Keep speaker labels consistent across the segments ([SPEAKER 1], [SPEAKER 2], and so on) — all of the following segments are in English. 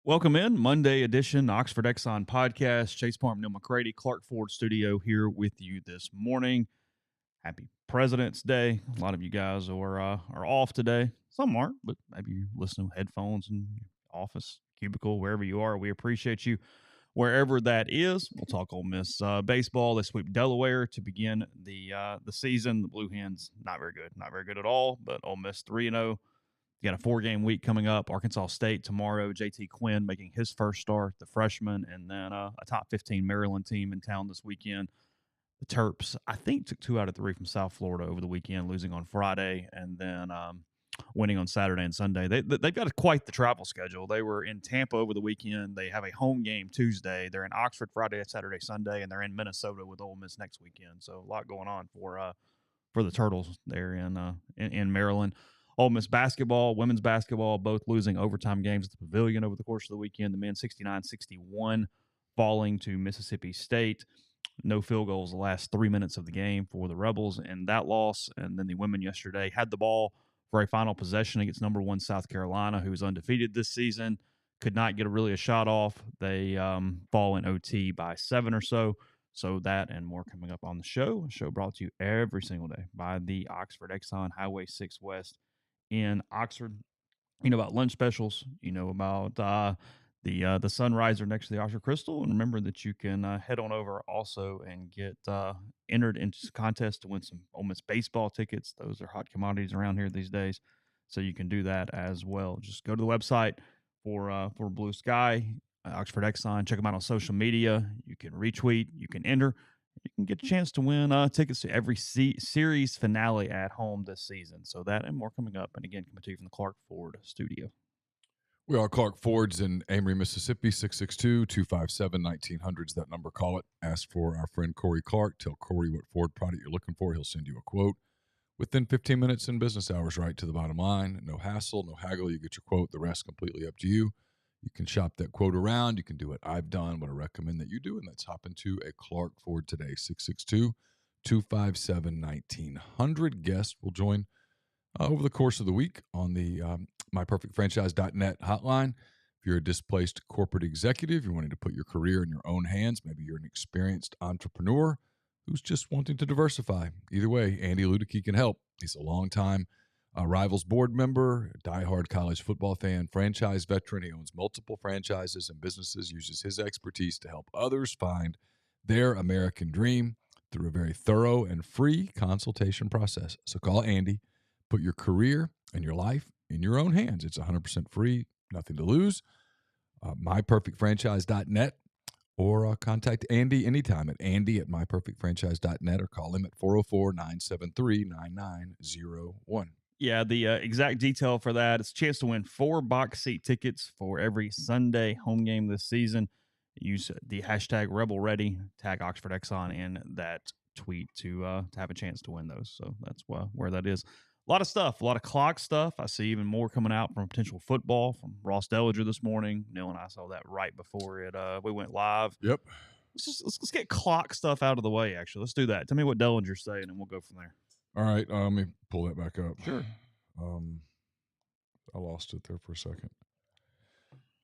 [SPEAKER 1] Welcome in, Monday edition, Oxford Exxon Podcast. Chase Parham, Neal, McCready, Clark Ford Studio here with you this morning. Happy President's Day. A lot of you guys are off today. Some aren't, but maybe you're listening with headphones in your office, cubicle, wherever you are. We appreciate you wherever that is. We'll talk Ole Miss baseball. They sweep Delaware to begin the season. The Blue Hens, not very good at all, but Ole Miss 3-0. You got a 4-game week coming up. Arkansas State tomorrow. JT Quinn making his first start, the freshman, and then a top 15 Maryland team in town this weekend. The Terps, I think, took 2 out of 3 from South Florida over the weekend, losing on Friday and then winning on Saturday and Sunday. They've got quite the travel schedule. They were in Tampa over the weekend. They have a home game Tuesday. They're in Oxford Friday, Saturday, Sunday, and they're in Minnesota with Ole Miss next weekend. So a lot going on for the Turtles there in Maryland. Ole Miss basketball, women's basketball, both losing overtime games at the Pavilion over the course of the weekend. The men 69-61, falling to Mississippi State. No field goals the last 3 minutes of the game for the Rebels in that loss. And then the women yesterday had the ball for a final possession against number 1 South Carolina, who is undefeated this season. Could not get a shot off. They fall in OT by 7 or so. So that and more coming up on the show. A show brought to you every single day by the Oxford Exxon Highway 6 West in Oxford. You know about lunch specials. You know about the Sunriser next to the Oxford Crystal. And remember that you can head on over also and get entered into the contest to win some Ole Miss baseball tickets. Those are hot commodities around here these days. So you can do that as well. Just go to the website for Blue Sky, Oxford Exxon. Check them out on social media. You can retweet. You can enter. You can get a chance to win tickets to every series finale at home this season. So that and more coming up. And again, coming to you from the Clark Ford Studio.
[SPEAKER 2] We are Clark Ford's in Amory, Mississippi, 662-257-1900 is that number. Call it. Ask for our friend Corey Clark. Tell Corey what Ford product you're looking for. He'll send you a quote within 15 minutes in business hours, right to the bottom line. No hassle, no haggle. You get your quote. The rest completely up to you. You can shop that quote around. You can do what I've done, what I recommend that you do, and that's hop into a Clark Ford today, 662-257-1900. Guests will join over the course of the week on the myperfectfranchise.net hotline. If you're a displaced corporate executive, you're wanting to put your career in your own hands, maybe you're an experienced entrepreneur who's just wanting to diversify. Either way, Andy Ludicky can help. He's a longtime Rivals board member, diehard college football fan, franchise veteran. He owns multiple franchises and businesses, uses his expertise to help others find their American dream through a very thorough and free consultation process. So call Andy, put your career and your life in your own hands. It's 100% free, nothing to lose. myperfectfranchise.net or contact Andy anytime at andy@myperfectfranchise.net or call him at 404-973-9901.
[SPEAKER 1] Yeah, the exact detail for that is a chance to win 4 box seat tickets for every Sunday home game this season. Use the hashtag RebelReady, tag Oxford Exxon in that tweet to have a chance to win those. So that's where that is. A lot of stuff, a lot of clock stuff. I see even more coming out from potential football from Ross Dellinger this morning. Neal and I saw that right before we went live.
[SPEAKER 2] Yep.
[SPEAKER 1] Let's get clock stuff out of the way, actually. Let's do that. Tell me what Dellinger's saying, and we'll go from there.
[SPEAKER 2] All right, let me pull that back up.
[SPEAKER 1] Sure.
[SPEAKER 2] I lost it there for a second.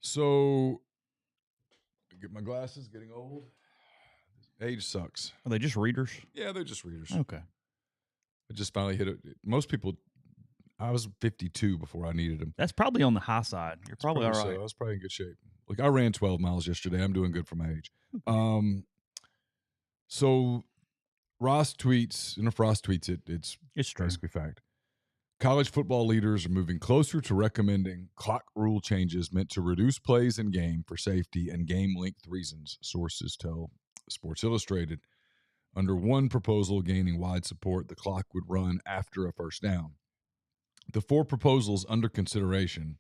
[SPEAKER 2] So, get my glasses, getting old. Age sucks.
[SPEAKER 1] Are they just readers?
[SPEAKER 2] Yeah, they're just readers.
[SPEAKER 1] Okay.
[SPEAKER 2] I just finally hit it. Most people, I was 52 before I needed them.
[SPEAKER 1] That's probably on the high side. You're probably all right.
[SPEAKER 2] So. I was probably in good shape. Like, I ran 12 miles yesterday. I'm doing good for my age. So Ross tweets, and if Ross tweets it, it's basically fact. College football leaders are moving closer to recommending clock rule changes meant to reduce plays in game for safety and game length reasons, sources tell Sports Illustrated. Under one proposal gaining wide support, the clock would run after a first down. The 4 proposals under consideration,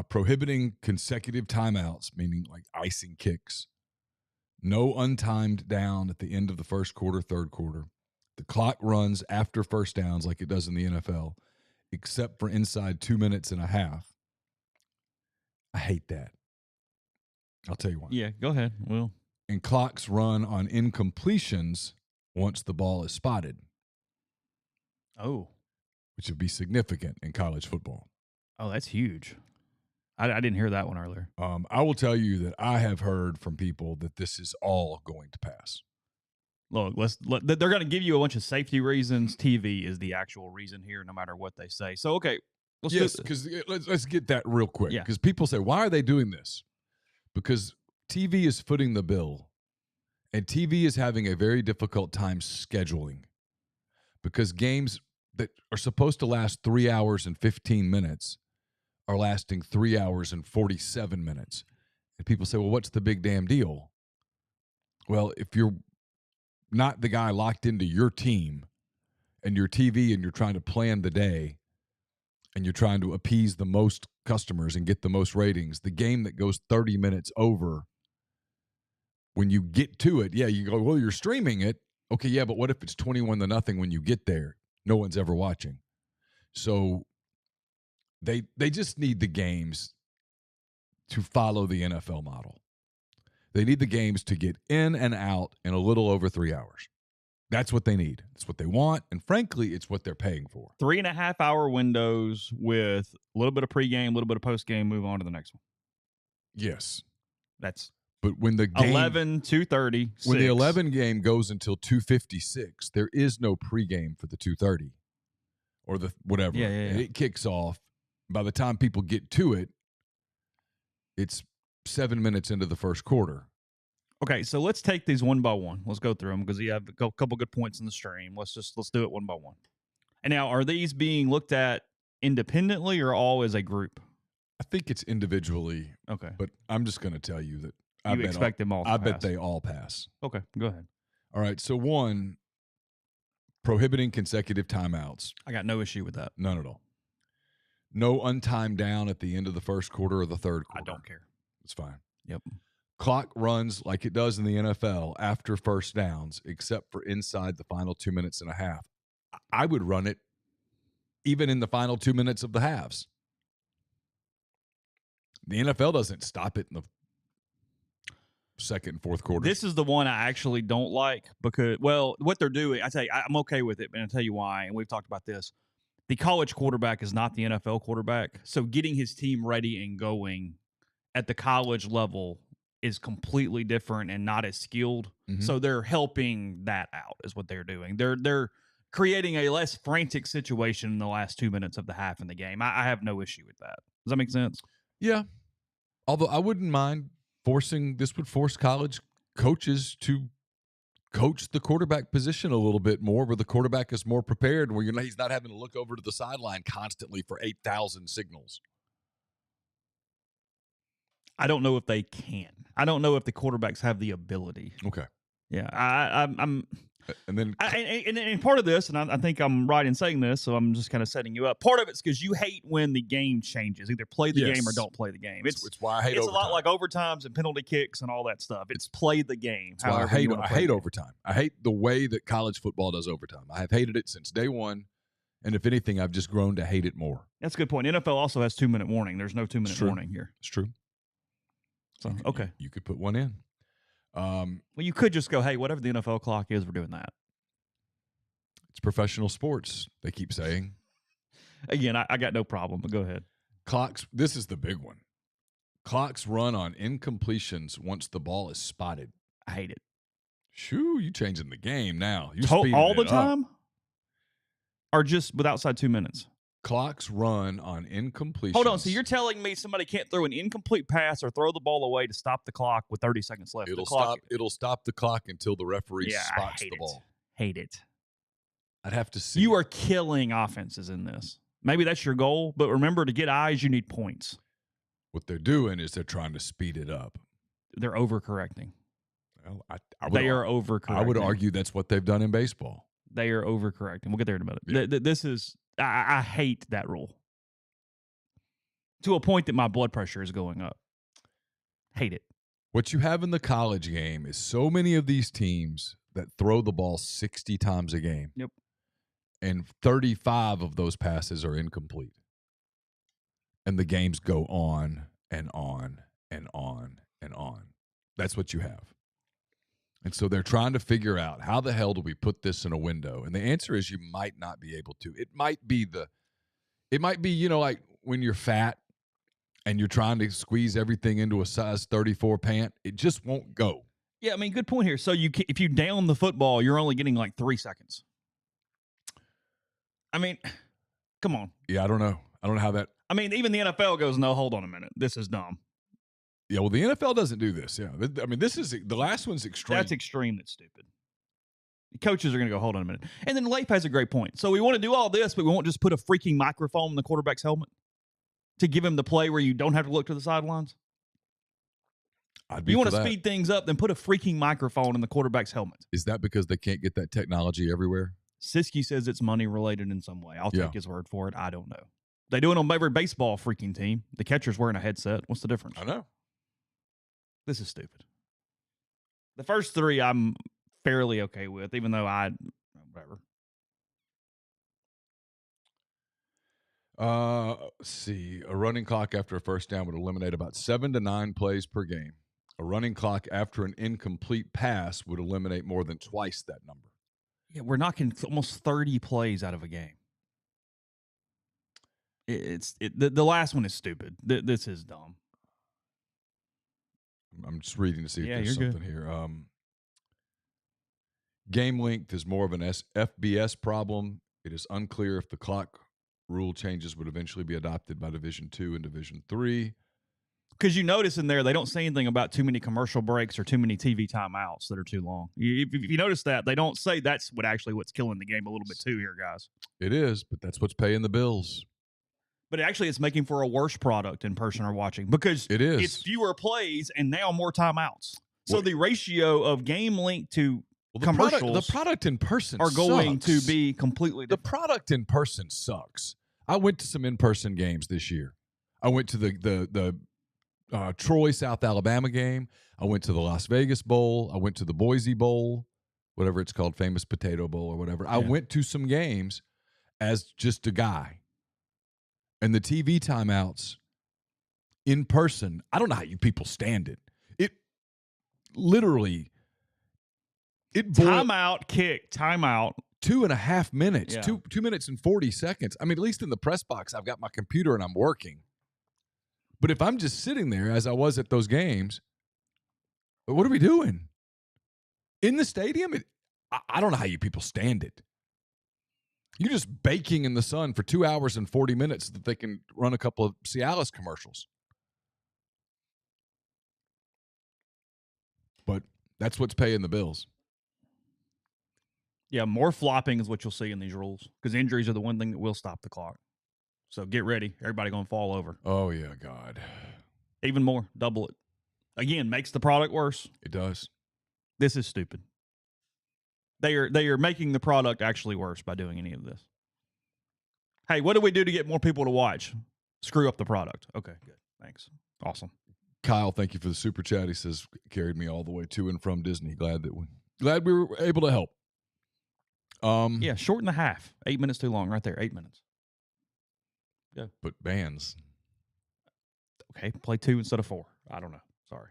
[SPEAKER 2] prohibiting consecutive timeouts, meaning like icing kicks, no untimed down at the end of the first quarter, third quarter. The clock runs after first downs like it does in the NFL, except for inside 2 minutes and a half. I hate that. I'll tell you why.
[SPEAKER 1] Yeah, go ahead. Well,
[SPEAKER 2] and clocks run on incompletions once the ball is spotted.
[SPEAKER 1] Oh.
[SPEAKER 2] Which would be significant in college football.
[SPEAKER 1] Oh, that's huge. I didn't hear that one earlier.
[SPEAKER 2] I will tell you that I have heard from people that this is all going to pass.
[SPEAKER 1] Look, they're going to give you a bunch of safety reasons. TV is the actual reason here, no matter what they say. So, okay.
[SPEAKER 2] Yes, because let's get that real quick. Because people say, why are they doing this? Because TV is footing the bill, and TV is having a very difficult time scheduling because games that are supposed to last 3 hours and 15 minutes are lasting 3 hours and 47 minutes. And people say, well, what's the big damn deal? Well, if you're not the guy locked into your team and your TV and you're trying to plan the day and you're trying to appease the most customers and get the most ratings, the game that goes 30 minutes over, when you get to it, you go, well, you're streaming it. Okay, yeah, but what if it's 21-0 when you get there? No one's ever watching. So they just need the games to follow the NFL model. They need the games to get in and out in a little over 3 hours. That's what they need. It's what they want. And frankly, it's what they're paying for.
[SPEAKER 1] 3.5 hour windows with a little bit of pregame, a little bit of postgame, move on to the next one.
[SPEAKER 2] Yes.
[SPEAKER 1] But
[SPEAKER 2] when the game
[SPEAKER 1] 11, 2:30,
[SPEAKER 2] when the 11 game goes until 2:56, there is no pregame for the 2:30 or the whatever.
[SPEAKER 1] Yeah.
[SPEAKER 2] It kicks off. By the time people get to it, it's 7 minutes into the first quarter.
[SPEAKER 1] Okay, so let's take these one by one. Let's go through them because you have a couple good points in the stream. Let's do it one by one. And now, are these being looked at independently or all as a group?
[SPEAKER 2] I think it's individually.
[SPEAKER 1] Okay,
[SPEAKER 2] but I'm just going to tell you that
[SPEAKER 1] I bet
[SPEAKER 2] they all pass.
[SPEAKER 1] Okay, go ahead.
[SPEAKER 2] All right. So one, prohibiting consecutive timeouts.
[SPEAKER 1] I got no issue with that.
[SPEAKER 2] None at all. No untimed down at the end of the first quarter or the third quarter.
[SPEAKER 1] I don't care.
[SPEAKER 2] It's fine.
[SPEAKER 1] Yep.
[SPEAKER 2] Clock runs like it does in the NFL after first downs, except for inside the final 2 minutes and a half. I would run it even in the final 2 minutes of the halves. The NFL doesn't stop it in the second and fourth quarter.
[SPEAKER 1] This is the one I actually don't like because, well, what they're doing, I tell you, I'm okay with it, but I'll tell you why, and we've talked about this. The college quarterback is not the NFL quarterback, so getting his team ready and going at the college level is completely different and not as skilled. Mm-hmm. So they're helping that out is what they're doing. They're creating a less frantic situation in the last 2 minutes of the half in the game. I have no issue with that. Does that make sense?
[SPEAKER 2] Yeah. Although I wouldn't mind this would force college coaches to coach the quarterback position a little bit more, where the quarterback is more prepared, where he's not having to look over to the sideline constantly for 8,000 signals.
[SPEAKER 1] I don't know if they can. I don't know if the quarterbacks have the ability.
[SPEAKER 2] Okay.
[SPEAKER 1] Yeah, I'm.
[SPEAKER 2] And then,
[SPEAKER 1] and part of this, and I think I'm right in saying this, so I'm just kind of setting you up. Part of it's because you hate when the game changes. Either play the game or don't play the game. It's
[SPEAKER 2] why I hate overtime.
[SPEAKER 1] It's a lot like overtimes and penalty kicks and all that stuff. It's play the game.
[SPEAKER 2] That's why I hate overtime. I hate the way that college football does overtime. I have hated it since day one. And if anything, I've just grown to hate it more.
[SPEAKER 1] That's a good point. NFL also has 2 minute warning. There's no 2 minute warning here.
[SPEAKER 2] It's true.
[SPEAKER 1] So, okay.
[SPEAKER 2] You could put one in.
[SPEAKER 1] Well, you could just go, hey, whatever the NFL clock is, we're doing that.
[SPEAKER 2] It's professional sports, they keep saying.
[SPEAKER 1] Again, I got no problem, but go ahead.
[SPEAKER 2] Clocks, this is the big one. Clocks run on incompletions once the ball is spotted.
[SPEAKER 1] I hate it.
[SPEAKER 2] Shoo, you changing the game now. You're
[SPEAKER 1] all the time? Or just with outside 2 minutes?
[SPEAKER 2] Clocks run on incompletions.
[SPEAKER 1] Hold on. So you're telling me somebody can't throw an incomplete pass or throw the ball away to stop the clock with 30 seconds left?
[SPEAKER 2] It'll stop the clock until the referee spots the ball.
[SPEAKER 1] Hate it.
[SPEAKER 2] I'd have to see.
[SPEAKER 1] You are killing offenses in this. Maybe that's your goal, but remember, to get eyes, you need points.
[SPEAKER 2] What they're doing is they're trying to speed it up.
[SPEAKER 1] They're overcorrecting.
[SPEAKER 2] Well,
[SPEAKER 1] they are overcorrecting.
[SPEAKER 2] I would argue that's what they've done in baseball.
[SPEAKER 1] They are overcorrecting. We'll get there in a minute. Yeah. This is... I hate that rule to a point that my blood pressure is going up. Hate it.
[SPEAKER 2] What you have in the college game is so many of these teams that throw the ball 60 times a game.
[SPEAKER 1] Yep.
[SPEAKER 2] And 35 of those passes are incomplete. And the games go on and on and on and on. That's what you have. And so they're trying to figure out, how the hell do we put this in a window? And the answer is, you might not be able to. It might be, like when you're fat and you're trying to squeeze everything into a size 34 pant, it just won't go.
[SPEAKER 1] Yeah, I mean, good point here. So if you down the football, you're only getting like 3 seconds. I mean, come on.
[SPEAKER 2] Yeah, I don't know how that.
[SPEAKER 1] I mean, even the NFL goes, no, hold on a minute. This is dumb.
[SPEAKER 2] Yeah, well, the NFL doesn't do this. Yeah, I mean, this is the last one's extreme.
[SPEAKER 1] That's extreme. That's stupid. The coaches are going to go, hold on a minute. And then Leif has a great point. So we want to do all this, but we won't just put a freaking microphone in the quarterback's helmet to give him the play where you don't have to look to the sidelines. You want to speed things up, then put a freaking microphone in the quarterback's helmet.
[SPEAKER 2] Is that because they can't get that technology everywhere?
[SPEAKER 1] Siskey says it's money related in some way. I'll take his word for it. I don't know. They do it on every baseball freaking team. The catcher's wearing a headset. What's the difference?
[SPEAKER 2] I know.
[SPEAKER 1] This is stupid. The first 3 I'm fairly okay with, even though whatever.
[SPEAKER 2] Let's see. A running clock after a first down would eliminate about 7 to 9 plays per game. A running clock after an incomplete pass would eliminate more than twice that number.
[SPEAKER 1] Yeah, we're knocking almost 30 plays out of a game. The last one is stupid. This is dumb.
[SPEAKER 2] I'm just reading to see if there's something here. Game length is more of an FBS problem. It is unclear if the clock rule changes would eventually be adopted by Division II and Division III.
[SPEAKER 1] Because you notice in there, they don't say anything about too many commercial breaks or too many TV timeouts that are too long. If you notice that, they don't say that's what's killing the game a little bit too here, guys.
[SPEAKER 2] It is, but that's what's paying the bills.
[SPEAKER 1] But actually, it's making for a worse product in person or watching because it's fewer plays and now more timeouts. So the ratio of game length to commercials,
[SPEAKER 2] the product in person
[SPEAKER 1] are going to be completely different.
[SPEAKER 2] The product in person sucks. I went to some in-person games this year. I went to the Troy, South Alabama game. I went to the Las Vegas Bowl. I went to the Boise Bowl, whatever it's called, Famous Potato Bowl or whatever. I went to some games as just a guy. And the TV timeouts in person, I don't know how you people stand it. It literally,
[SPEAKER 1] timeout, kick, timeout.
[SPEAKER 2] 2.5 minutes, 2 minutes and 40 seconds. I mean, at least in the press box, I've got my computer and I'm working. But if I'm just sitting there as I was at those games, what are we doing? In the stadium, I don't know how you people stand it. You're just baking in the sun for 2 hours and 40 minutes so that they can run a couple of Cialis commercials. But that's what's paying the bills.
[SPEAKER 1] Yeah, more flopping is what you'll see in these rules because injuries are the one thing that will stop the clock. So get ready. Everybody going to fall over.
[SPEAKER 2] Oh, yeah, God.
[SPEAKER 1] Even more. Double it. Again, makes the product worse.
[SPEAKER 2] It does.
[SPEAKER 1] This is stupid. They are making the product actually worse by doing any of this. Hey, what do we do to get more people to watch? Screw up the product. Okay, good. Thanks. Awesome.
[SPEAKER 2] Kyle, thank you for the super chat. He says, carried me all the way to and from Disney. Glad we were able to help.
[SPEAKER 1] Yeah, short and a half. 8 minutes too long right there. 8 minutes. Yeah.
[SPEAKER 2] But bands.
[SPEAKER 1] Okay, play 2 instead of 4. I don't know. Sorry.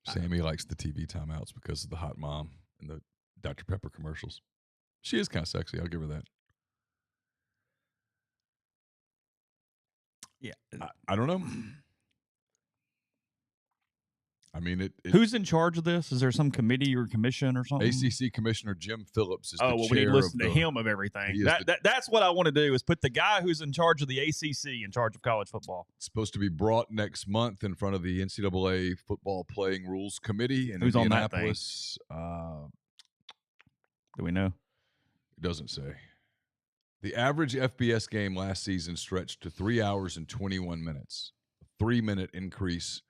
[SPEAKER 2] Sammy likes the TV timeouts because of the hot mom and the Dr. Pepper commercials. She is kind of sexy. I'll give her that.
[SPEAKER 1] Yeah.
[SPEAKER 2] I don't know. I mean,
[SPEAKER 1] who's in charge of this? Is there some committee or commission or something?
[SPEAKER 2] ACC Commissioner Jim Phillips is the chair.
[SPEAKER 1] We need to listen to him of everything. That's what I want to do is put the guy who's in charge of the ACC in charge of college football.
[SPEAKER 2] It's supposed to be brought next month in front of the NCAA Football Playing Rules Committee in Indianapolis.
[SPEAKER 1] Do we know?
[SPEAKER 2] It doesn't say. The average FBS game last season stretched to 3 hours and 21 minutes, a 3-minute increase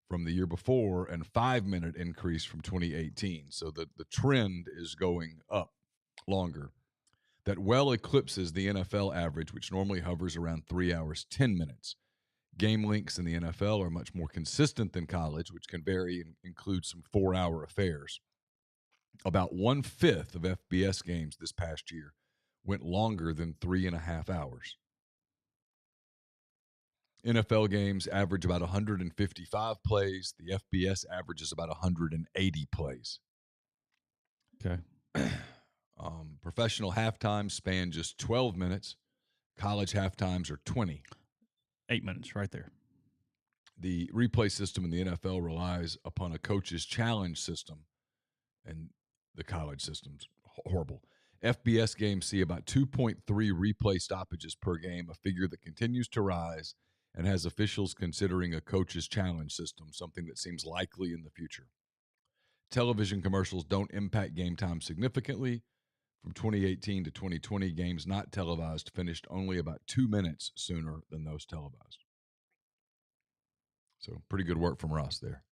[SPEAKER 2] from the year before and 5-minute increase from 2018. So the trend is going up longer. That well eclipses the NFL average, which normally hovers around 3 hours, 10 minutes. Game lengths in the NFL are much more consistent than college, which can vary and include some 4-hour affairs. About 1/5 of FBS games this past year went longer than 3.5 hours. NFL games average about 155 plays. The FBS averages about 180 plays.
[SPEAKER 1] Okay.
[SPEAKER 2] Professional halftimes span just 12 minutes. College halftimes are 20.
[SPEAKER 1] 8 minutes right there.
[SPEAKER 2] The replay system in the NFL relies upon a coach's challenge system, and the college system's horrible. FBS games see about 2.3 replay stoppages per game, a figure that continues to rise and has officials considering a coach's challenge system, something that seems likely in the future. Television commercials don't impact game time significantly. From 2018 to 2020, games not televised finished only about 2 minutes sooner than those televised. So pretty good work from Ross there.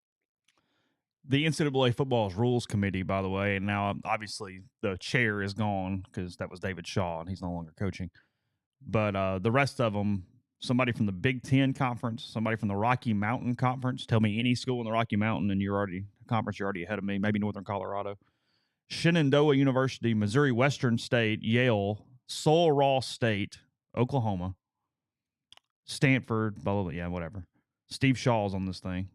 [SPEAKER 1] The NCAA Football's Rules Committee, by the way, and now obviously the chair is gone because that was David Shaw and he's no longer coaching. But the rest of them, somebody from the Big Ten Conference, somebody from the Rocky Mountain Conference. Tell me any school in the Rocky Mountain and you're already ahead of me, maybe Northern Colorado. Shenandoah University, Missouri Western State, Yale, Sul Ross State, Oklahoma, Stanford, blah, blah, blah, yeah, whatever. Steve Shaw's on this thing.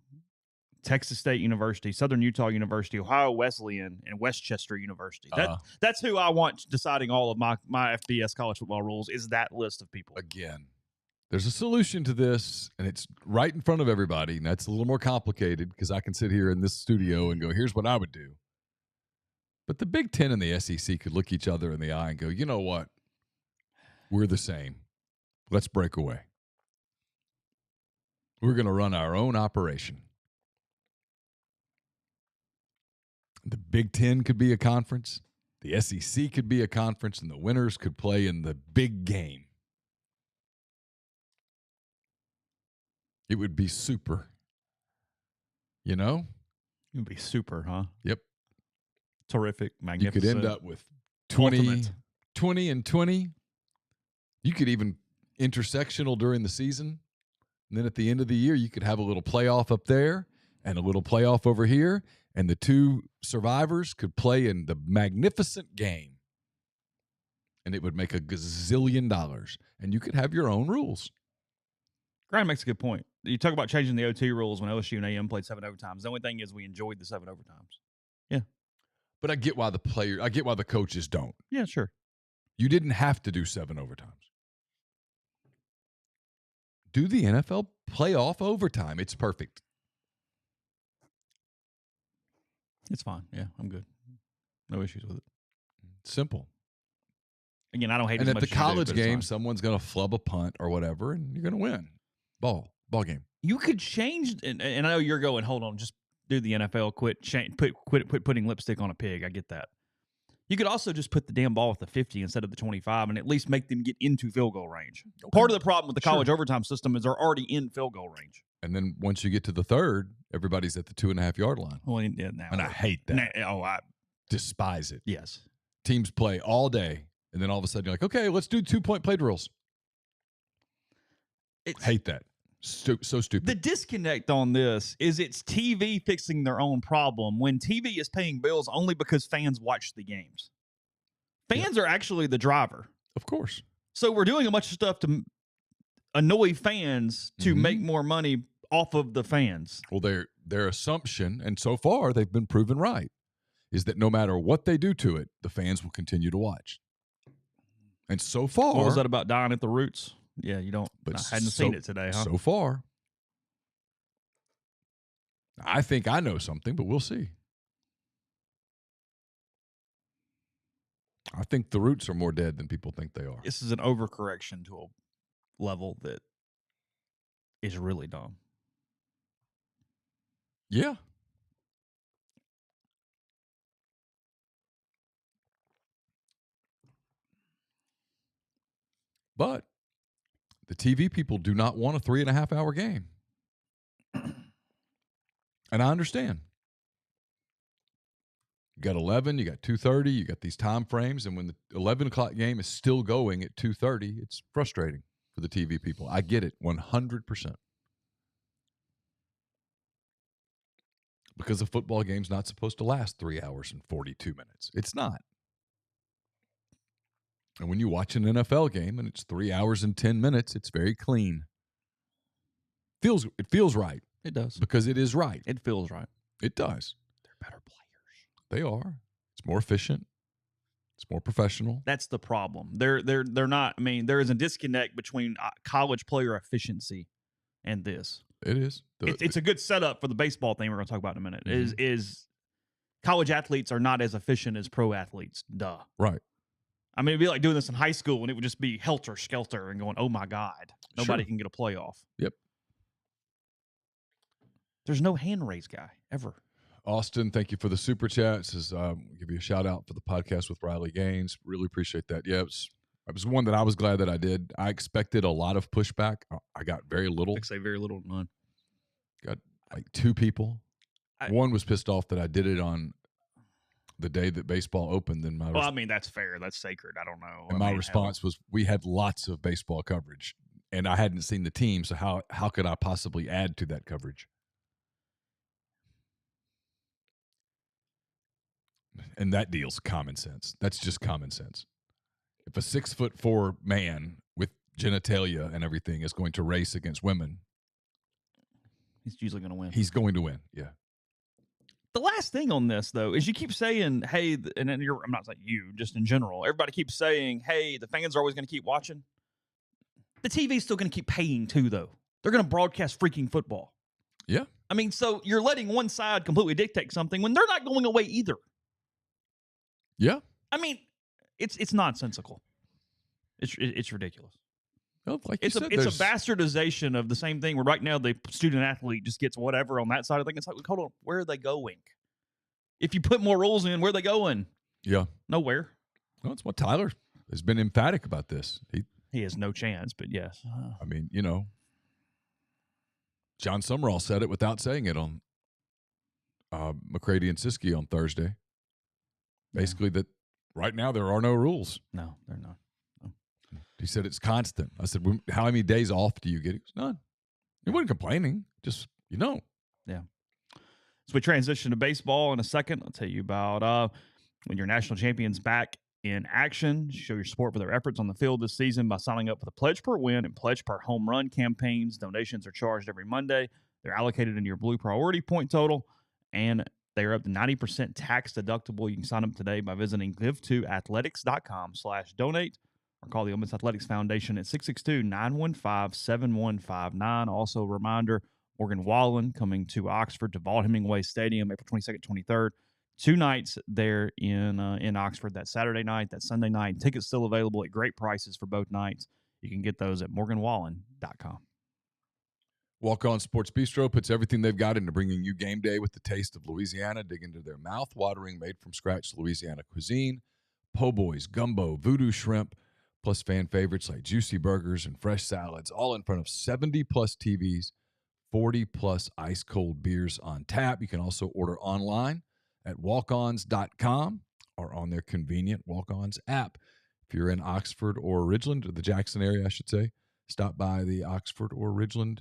[SPEAKER 1] Texas State University, Southern Utah University, Ohio Wesleyan, and Westchester University. That's who I want deciding all of my FBS college football rules is that list of people.
[SPEAKER 2] Again, there's a solution to this, and it's right in front of everybody, and that's a little more complicated because I can sit here in this studio and go, here's what I would do. But the Big Ten and the SEC could look each other in the eye and go, you know what? We're the same. Let's break away. We're going to run our own operation. The Big Ten could be a conference. The SEC could be a conference, and the winners could play in the big game. It would be super. You know?
[SPEAKER 1] It would be super, huh?
[SPEAKER 2] Yep.
[SPEAKER 1] Terrific, magnificent.
[SPEAKER 2] You could end up with 20 and 20. You could even intersectional during the season. And then at the end of the year, you could have a little playoff up there and a little playoff over here. And the two survivors could play in the magnificent game. And it would make $1 gazillion. And you could have your own rules.
[SPEAKER 1] Grant makes a good point. You talk about changing the OT rules when LSU and AM played 7 overtimes. The only thing is we enjoyed the 7 overtimes. Yeah.
[SPEAKER 2] But I get why the coaches don't.
[SPEAKER 1] Yeah, sure.
[SPEAKER 2] You didn't have to do 7 overtimes. Do the NFL playoff overtime. It's perfect.
[SPEAKER 1] It's fine. Yeah, I'm good. No issues with it.
[SPEAKER 2] Simple.
[SPEAKER 1] Again, I don't hate it
[SPEAKER 2] as
[SPEAKER 1] as
[SPEAKER 2] much. And at the college game, someone's going to flub a punt or whatever, and you're going to win. Ball game.
[SPEAKER 1] You could change, and I know you're going, hold on, just do the NFL, quit putting lipstick on a pig. I get that. You could also just put the damn ball at the 50 instead of the 25 and at least make them get into field goal range. Okay. Part of the problem with the college overtime system is they're already in field goal range.
[SPEAKER 2] And then once you get to the third, everybody's at the 2.5-yard line.
[SPEAKER 1] Well, yeah, now,
[SPEAKER 2] and I hate that. I despise it.
[SPEAKER 1] Yes.
[SPEAKER 2] Teams play all day, and then all of a sudden you're like, okay, let's do 2-point play drills. Hate that. So stupid.
[SPEAKER 1] The disconnect on this is it's TV fixing their own problem when TV is paying bills only because fans watch the games. Fans are actually the driver.
[SPEAKER 2] Of course.
[SPEAKER 1] So we're doing a bunch of stuff to annoy fans to make more money off of the fans.
[SPEAKER 2] Well, their assumption, and so far they've been proven right, is that no matter what they do to it, the fans will continue to watch. And so far...
[SPEAKER 1] What was that about dying at the roots? Yeah, you don't. But I hadn't seen it today, huh?
[SPEAKER 2] So far, I think I know something, but we'll see. I think the roots are more dead than people think they are.
[SPEAKER 1] This is an overcorrection to a level that is really dumb.
[SPEAKER 2] Yeah. But the TV people do not want a 3.5-hour game. And I understand. You got 11, you got 2:30, you got these time frames, and when the 11 o'clock game is still going at 2:30, it's frustrating for the TV people. I get it 100%. Because a football game's not supposed to last 3 hours and 42 minutes. It's not. And when you watch an NFL game and it's 3 hours and 10 minutes, it's very clean. It feels right.
[SPEAKER 1] It does.
[SPEAKER 2] Because it is right.
[SPEAKER 1] It feels right.
[SPEAKER 2] It does.
[SPEAKER 1] They're better players.
[SPEAKER 2] They are. It's more efficient. It's more professional.
[SPEAKER 1] That's the problem. They're not. I mean, there is a disconnect between college player efficiency and this.
[SPEAKER 2] It is.
[SPEAKER 1] It's a good setup for the baseball thing we're going to talk about in a minute. Is college athletes are not as efficient as pro athletes. Duh.
[SPEAKER 2] Right.
[SPEAKER 1] I mean, it'd be like doing this in high school, and it would just be helter-skelter and going, oh, my God, nobody can get a playoff.
[SPEAKER 2] Yep.
[SPEAKER 1] There's no hand raise guy ever.
[SPEAKER 2] Austin, thank you for the super chat. Says, give you a shout out for the podcast with Riley Gaines. Really appreciate that. Yeah, it was one that I was glad that I did. I expected a lot of pushback. I got very little.
[SPEAKER 1] I say very little, none.
[SPEAKER 2] Got like 2 people. One was pissed off that I did it on the day that baseball opened. Then
[SPEAKER 1] I mean, that's fair. That's sacred. I don't know.
[SPEAKER 2] And my response was, we had lots of baseball coverage, and I hadn't seen the team, so how could I possibly add to that coverage? And that deal's common sense. That's just common sense. If a 6'4" man with genitalia and everything is going to race against women,
[SPEAKER 1] he's usually going to win.
[SPEAKER 2] He's going to win, yeah.
[SPEAKER 1] The last thing on this, though, is you keep saying, hey, and then I'm not saying you, just in general. Everybody keeps saying, hey, the fans are always going to keep watching. The TV's still going to keep paying, too, though. They're going to broadcast freaking football.
[SPEAKER 2] Yeah.
[SPEAKER 1] I mean, so you're letting one side completely dictate something when they're not going away either.
[SPEAKER 2] Yeah.
[SPEAKER 1] I mean, it's nonsensical. It's ridiculous.
[SPEAKER 2] Well, like
[SPEAKER 1] it's a bastardization of the same thing where right now the student athlete just gets whatever on that side of things. It's like, hold on, where are they going? If you put more rules in, where are they going?
[SPEAKER 2] Yeah.
[SPEAKER 1] Nowhere.
[SPEAKER 2] Well, that's what Tyler has been emphatic about this.
[SPEAKER 1] He has no chance, but yes.
[SPEAKER 2] I mean, John Summerall said it without saying it on McCready and Siskey on Thursday. Basically, that right now there are no rules.
[SPEAKER 1] No, they're not. No.
[SPEAKER 2] He said it's constant. I said, how many days off do you get? He goes, none. He wasn't complaining. Just,
[SPEAKER 1] Yeah. So we transition to baseball in a second. I'll tell you about when your national champion's back in action. Show your support for their efforts on the field this season by signing up for the Pledge Per Win and Pledge Per Home Run campaigns. Donations are charged every Monday. They're allocated into your Blue Priority point total, and they are up to 90% tax deductible. You can sign up today by visiting give2athletics.com/donate or call the Ole Miss Athletics Foundation at 662-915-7159. Also, a reminder, Morgan Wallen coming to Oxford to Vaught Hemingway Stadium April 22nd, 23rd. 2 nights there in Oxford, that Saturday night, that Sunday night. Tickets still available at great prices for both nights. You can get those at morganwallen.com.
[SPEAKER 2] Walk On Sports Bistro puts everything they've got into bringing you game day with the taste of Louisiana. Dig into their mouth-watering, made-from-scratch Louisiana cuisine, po' boys, gumbo, voodoo shrimp, plus fan favorites like juicy burgers and fresh salads, all in front of 70-plus TVs, 40-plus ice-cold beers on tap. You can also order online at walkons.com or on their convenient Walk-Ons app. If you're in Oxford or Ridgeland, or the Jackson area, I should say, stop by the Oxford or Ridgeland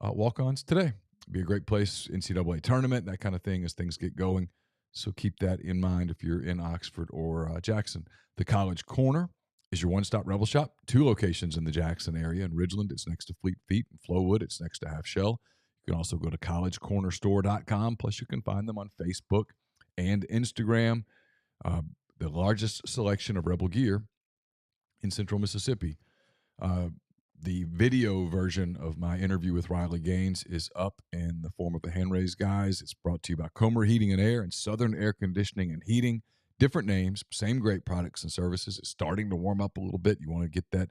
[SPEAKER 2] Walk-Ons today. It'd be a great place, NCAA tournament, that kind of thing as things get going. So keep that in mind if you're in Oxford or Jackson. The College Corner is your one-stop Rebel Shop. 2 locations in the Jackson area. In Ridgeland, it's next to Fleet Feet. In Flowood, it's next to Half Shell. You can also go to collegecornerstore.com. Plus, you can find them on Facebook and Instagram. The largest selection of Rebel gear in Central Mississippi. The video version of my interview with Riley Gaines is up in the form of the Hand Raised Guys. It's brought to you by Comer Heating and Air and Southern Air Conditioning and Heating. Different names, same great products and services. It's starting to warm up a little bit. You want to get that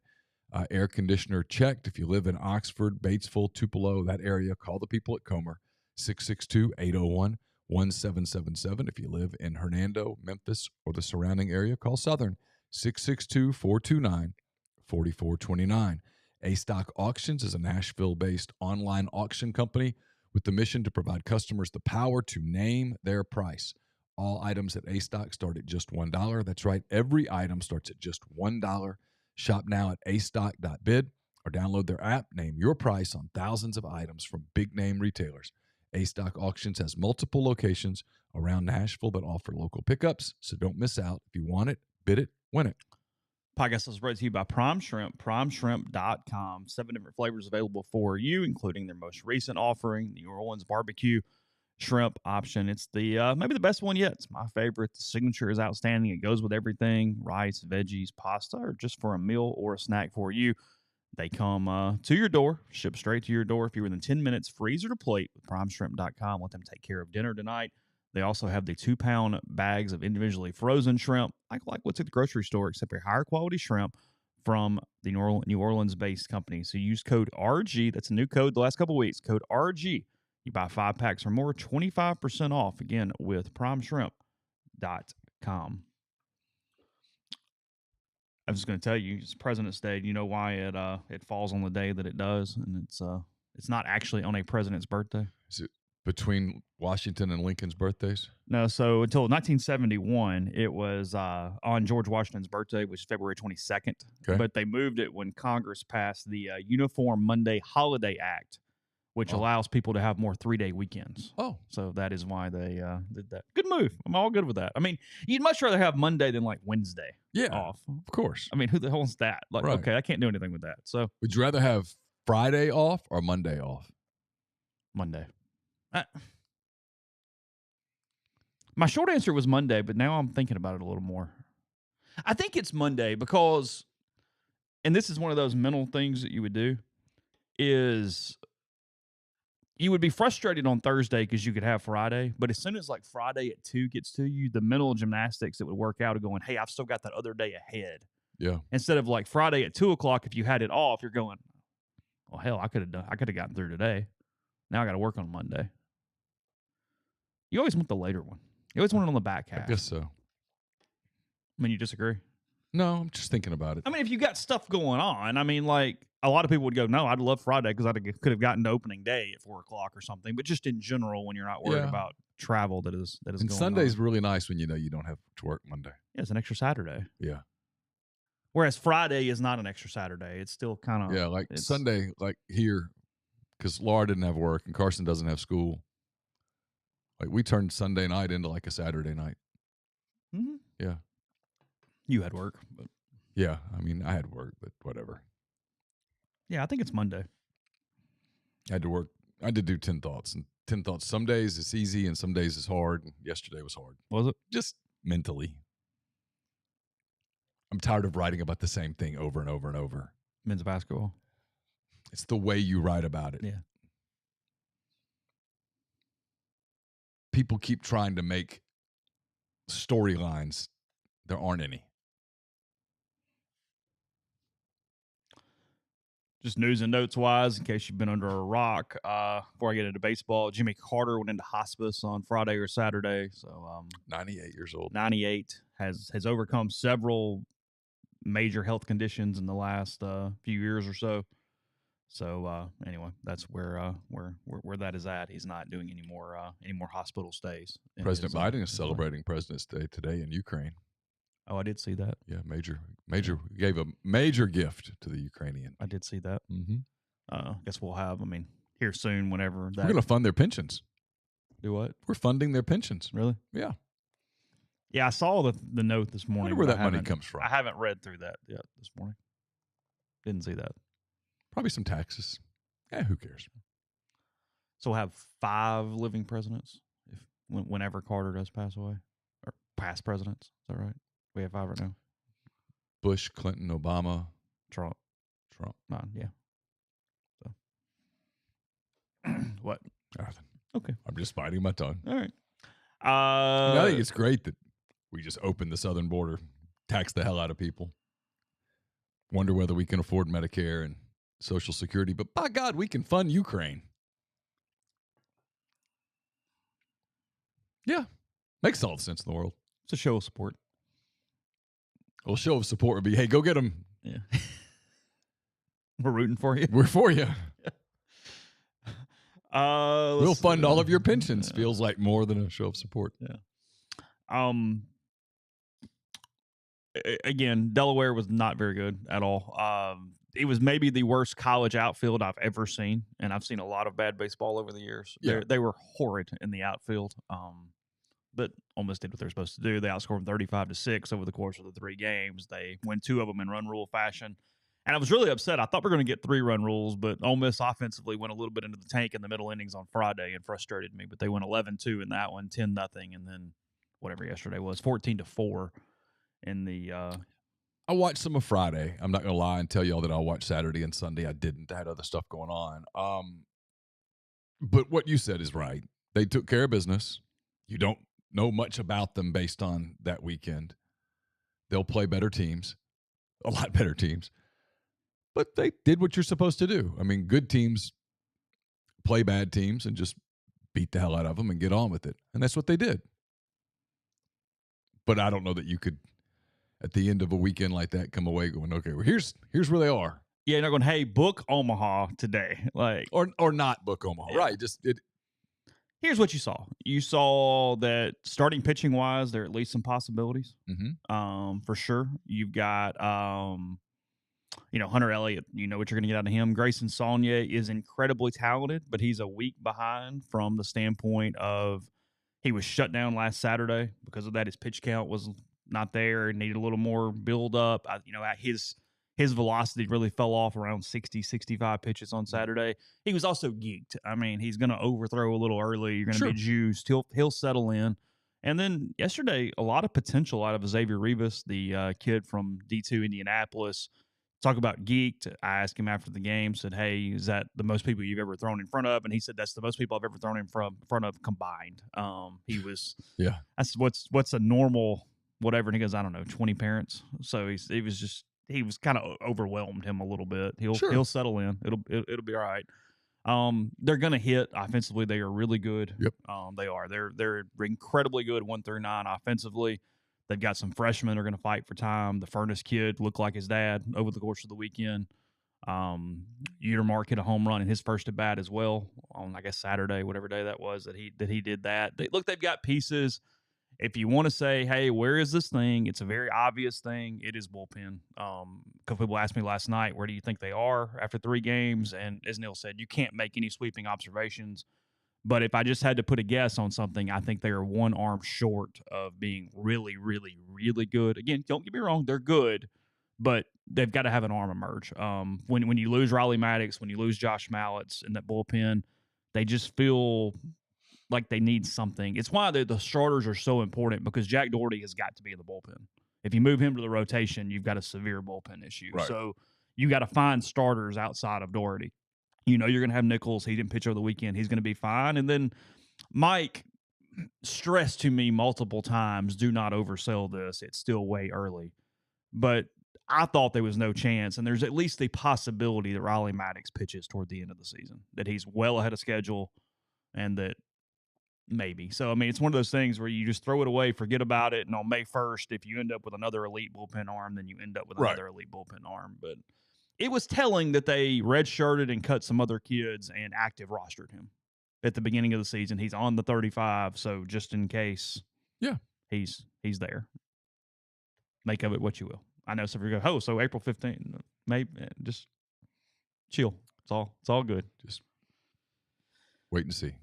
[SPEAKER 2] air conditioner checked. If you live in Oxford, Batesville, Tupelo, that area, call the people at Comer, 662-801-1777. If you live in Hernando, Memphis, or the surrounding area, call Southern, 662-429-4429. A-Stock Auctions is a Nashville-based online auction company with the mission to provide customers the power to name their price. All items at A-Stock start at just $1. That's right, every item starts at just $1. Shop now at astock.bid or download their app. Name your price on thousands of items from big-name retailers. A-Stock Auctions has multiple locations around Nashville that offer local pickups, so don't miss out. If you want it, bid it, win it.
[SPEAKER 1] Podcast is brought to you by Prime Shrimp, primeshrimp.com. 7 different flavors available for you, including their most recent offering, the New Orleans barbecue shrimp option. It's the maybe the best one yet. It's my favorite. The signature is outstanding. It goes with everything: rice, veggies, pasta, or just for a meal or a snack for you. They come to your door, ship straight to your door. If you're within 10 minutes, freezer to plate with primeshrimp.com. Let them take care of dinner tonight. They also have the 2-pound bags of individually frozen shrimp, like what's at the grocery store, except a higher quality shrimp from the New Orleans-based company. So use code RG. That's a new code the last couple of weeks. Code RG. You buy 5 packs or more, 25% off, again, with primeshrimp.com. I was going to tell you, it's President's Day. You know why it falls on the day that it does, and it's not actually on a president's birthday.
[SPEAKER 2] Is it between Washington and Lincoln's birthdays?
[SPEAKER 1] No, so until 1971, it was on George Washington's birthday, which is February 22nd.
[SPEAKER 2] Okay.
[SPEAKER 1] But they moved it when Congress passed the Uniform Monday Holiday Act, which allows people to have more 3-day weekends.
[SPEAKER 2] Oh.
[SPEAKER 1] So that is why they did that. Good move. I'm all good with that. I mean, you'd much rather have Monday than like Wednesday off.
[SPEAKER 2] Of course.
[SPEAKER 1] I mean, who the hell is that? Like,
[SPEAKER 2] Right.
[SPEAKER 1] Okay, I can't do anything with that. So
[SPEAKER 2] would you rather have Friday off or Monday off?
[SPEAKER 1] Monday. My short answer was Monday, but now I'm thinking about it a little more. I think it's Monday because, and this is one of those mental things that you would do, is you would be frustrated on Thursday because you could have Friday, but as soon as like Friday at 2 gets to you, the mental gymnastics that would work out of going, hey, I've still got that other day ahead.
[SPEAKER 2] Yeah.
[SPEAKER 1] Instead of like Friday at 2 o'clock, if you had it off, you're going, well, hell, I could have gotten through today. Now I got to work on Monday. You always want the later one. You always want it on the back half.
[SPEAKER 2] I guess so.
[SPEAKER 1] I mean, you disagree?
[SPEAKER 2] No, I'm just thinking about it.
[SPEAKER 1] I mean, if you got stuff going on, I mean, like a lot of people would go, no, I'd love Friday because I could have gotten to opening day at 4 o'clock or something. But just in general, when you're not worried about travel that is
[SPEAKER 2] and
[SPEAKER 1] going
[SPEAKER 2] Sunday's
[SPEAKER 1] on.
[SPEAKER 2] really nice when you know you don't have to work Monday.
[SPEAKER 1] Yeah, it's an extra Saturday.
[SPEAKER 2] Yeah.
[SPEAKER 1] Whereas Friday is not an extra Saturday. It's still kind of
[SPEAKER 2] like Sunday, like here, because Laura didn't have work and Carson doesn't have school. Like we turned Sunday night into like a Saturday night.
[SPEAKER 1] Mm-hmm.
[SPEAKER 2] Yeah.
[SPEAKER 1] You had work, but
[SPEAKER 2] yeah. I mean, I had work, but whatever.
[SPEAKER 1] Yeah, I think it's Monday.
[SPEAKER 2] I had to work. I did do 10 thoughts, and 10 thoughts. Some days it's easy, and some days it's hard. And yesterday was hard.
[SPEAKER 1] Was it?
[SPEAKER 2] Just mentally. I'm tired of writing about the same thing over and over and over.
[SPEAKER 1] Men's basketball.
[SPEAKER 2] It's the way you write about it.
[SPEAKER 1] Yeah.
[SPEAKER 2] People keep trying to make storylines. There aren't any.
[SPEAKER 1] Just news and notes wise, in case you've been under a rock, before I get into baseball, Jimmy Carter went into hospice on Friday or Saturday. So
[SPEAKER 2] 98 years old.
[SPEAKER 1] 98 has overcome several major health conditions in the last few years or so. So anyway, that's where that is at. He's not doing any more hospital stays.
[SPEAKER 2] President Biden is celebrating President's Day today in Ukraine.
[SPEAKER 1] Oh, I did see that.
[SPEAKER 2] Yeah, major gave a major gift to the Ukrainian.
[SPEAKER 1] I did see that.
[SPEAKER 2] Mm-hmm.
[SPEAKER 1] Guess we'll have. I mean, here soon, whenever that.
[SPEAKER 2] We're going to fund their pensions.
[SPEAKER 1] Do what?
[SPEAKER 2] We're funding their pensions.
[SPEAKER 1] Really?
[SPEAKER 2] Yeah.
[SPEAKER 1] Yeah, I saw the note this morning.
[SPEAKER 2] I wonder where that money comes from.
[SPEAKER 1] I haven't read through that yet this morning. Didn't see that.
[SPEAKER 2] Probably some taxes. Who cares? So
[SPEAKER 1] we'll have 5 living presidents whenever Carter does pass away, or past presidents. Is that right? We have 5 right now.
[SPEAKER 2] Bush, Clinton, Obama,
[SPEAKER 1] Trump. 9, yeah. So what?
[SPEAKER 2] Nothing.
[SPEAKER 1] Okay.
[SPEAKER 2] I'm just biting my tongue.
[SPEAKER 1] All right.
[SPEAKER 2] I think it's great that we just opened the southern border, tax the hell out of people. Wonder whether we can afford Medicare and Social Security, but by God, we can fund Ukraine. Yeah. Makes all the sense in the world.
[SPEAKER 1] It's a show of support.
[SPEAKER 2] Well, show of support would be, hey, go get them.
[SPEAKER 1] Yeah. We're rooting for you.
[SPEAKER 2] We're for you. We'll fund all of your pensions.
[SPEAKER 1] Yeah.
[SPEAKER 2] Feels like more than a show of support.
[SPEAKER 1] Yeah. Again, Delaware was not very good at all. It was maybe the worst college outfield I've ever seen, and I've seen a lot of bad baseball over the years.
[SPEAKER 2] Yeah.
[SPEAKER 1] They were horrid in the outfield. But Ole Miss did what they're supposed to do. They outscored them 35-6 over the course of the 3 games. They win 2 of them in run rule fashion. And I was really upset. I thought we were going to get 3-run rules, but Ole Miss offensively went a little bit into the tank in the middle innings on Friday and frustrated me. But they went 11-2 in that one, 10-0, and then whatever yesterday was, 14-4 in the
[SPEAKER 2] I watched some of Friday. I'm not going to lie and tell y'all that I'll watch Saturday and Sunday. I didn't. I had other stuff going on. But what you said is right. They took care of business. You don't know much about them based on that weekend. They'll play better teams, a lot better teams. But they did what you're supposed to do. I mean, good teams play bad teams and just beat the hell out of them and get on with it. And that's what they did. But I don't know that you could, at the end of a weekend like that, come away going, okay, well, here's where they are.
[SPEAKER 1] Yeah, you're not going, hey, book Omaha today.
[SPEAKER 2] Or not book Omaha. Yeah. Right.
[SPEAKER 1] Here's what you saw. You saw that starting pitching wise, there are at least some possibilities. For sure. You've got Hunter Elliott, you know what you're going to get out of him. Grayson Saulnier is incredibly talented, but he's a week behind from the standpoint of he was shut down last Saturday. Because of that, his pitch count was not there and needed a little more build up. His velocity really fell off around 60, 65 pitches on Saturday. He was also geeked. I mean, he's going to overthrow a little early. You're going to be juiced. He'll settle in. And then yesterday, a lot of potential out of Xavier Rivas, the kid from D2 Indianapolis. Talk about geeked. I asked him after the game, said, hey, is that the most people you've ever thrown in front of? And he said, that's the most people I've ever thrown in front of combined. He was, that's what's a normal whatever. And he goes, I don't know, 20 parents. So he was kind of overwhelmed him a little bit. He'll settle in. It'll be all right. They're going to hit offensively. They are really good.
[SPEAKER 2] Yep.
[SPEAKER 1] They are. They're incredibly good 1 through 9 offensively. They've got some freshmen that are going to fight for time. The Furness kid looked like his dad over the course of the weekend. Utermark hit a home run in his first at bat as well on, I guess, Saturday, whatever day that was that he did that. They've got pieces. If you want to say, hey, where is this thing? It's a very obvious thing. It is bullpen. A couple people asked me last night, where do you think they are after 3 games? And as Neal said, you can't make any sweeping observations. But if I just had to put a guess on something, I think they are 1 arm short of being really, really, really good. Again, don't get me wrong, they're good, but they've got to have an arm emerge. When you lose Riley Maddox, when you lose Josh Mallets in that bullpen, they just feel like they need something. It's why the starters are so important, because Jack Doherty has got to be in the bullpen. If you move him to the rotation, you've got a severe bullpen issue.
[SPEAKER 2] Right.
[SPEAKER 1] So you got to find starters outside of Doherty. You're going to have Nichols. He didn't pitch over the weekend. He's going to be fine. And then Mike stressed to me multiple times, do not oversell this. It's still way early. But I thought there was no chance. And there's at least the possibility that Riley Maddox pitches toward the end of the season, that he's well ahead of schedule, and that maybe. So, I mean, it's one of those things where you just throw it away, forget about it. And on May 1st, if you end up with another elite bullpen arm, then you end up with another elite bullpen arm. But it was telling that they redshirted and cut some other kids and active rostered him at the beginning of the season. He's on the 35, so just in case, he's there. Make of it what you will. I know some of you go, so April 15th, maybe just chill. It's all good.
[SPEAKER 2] Just wait and see.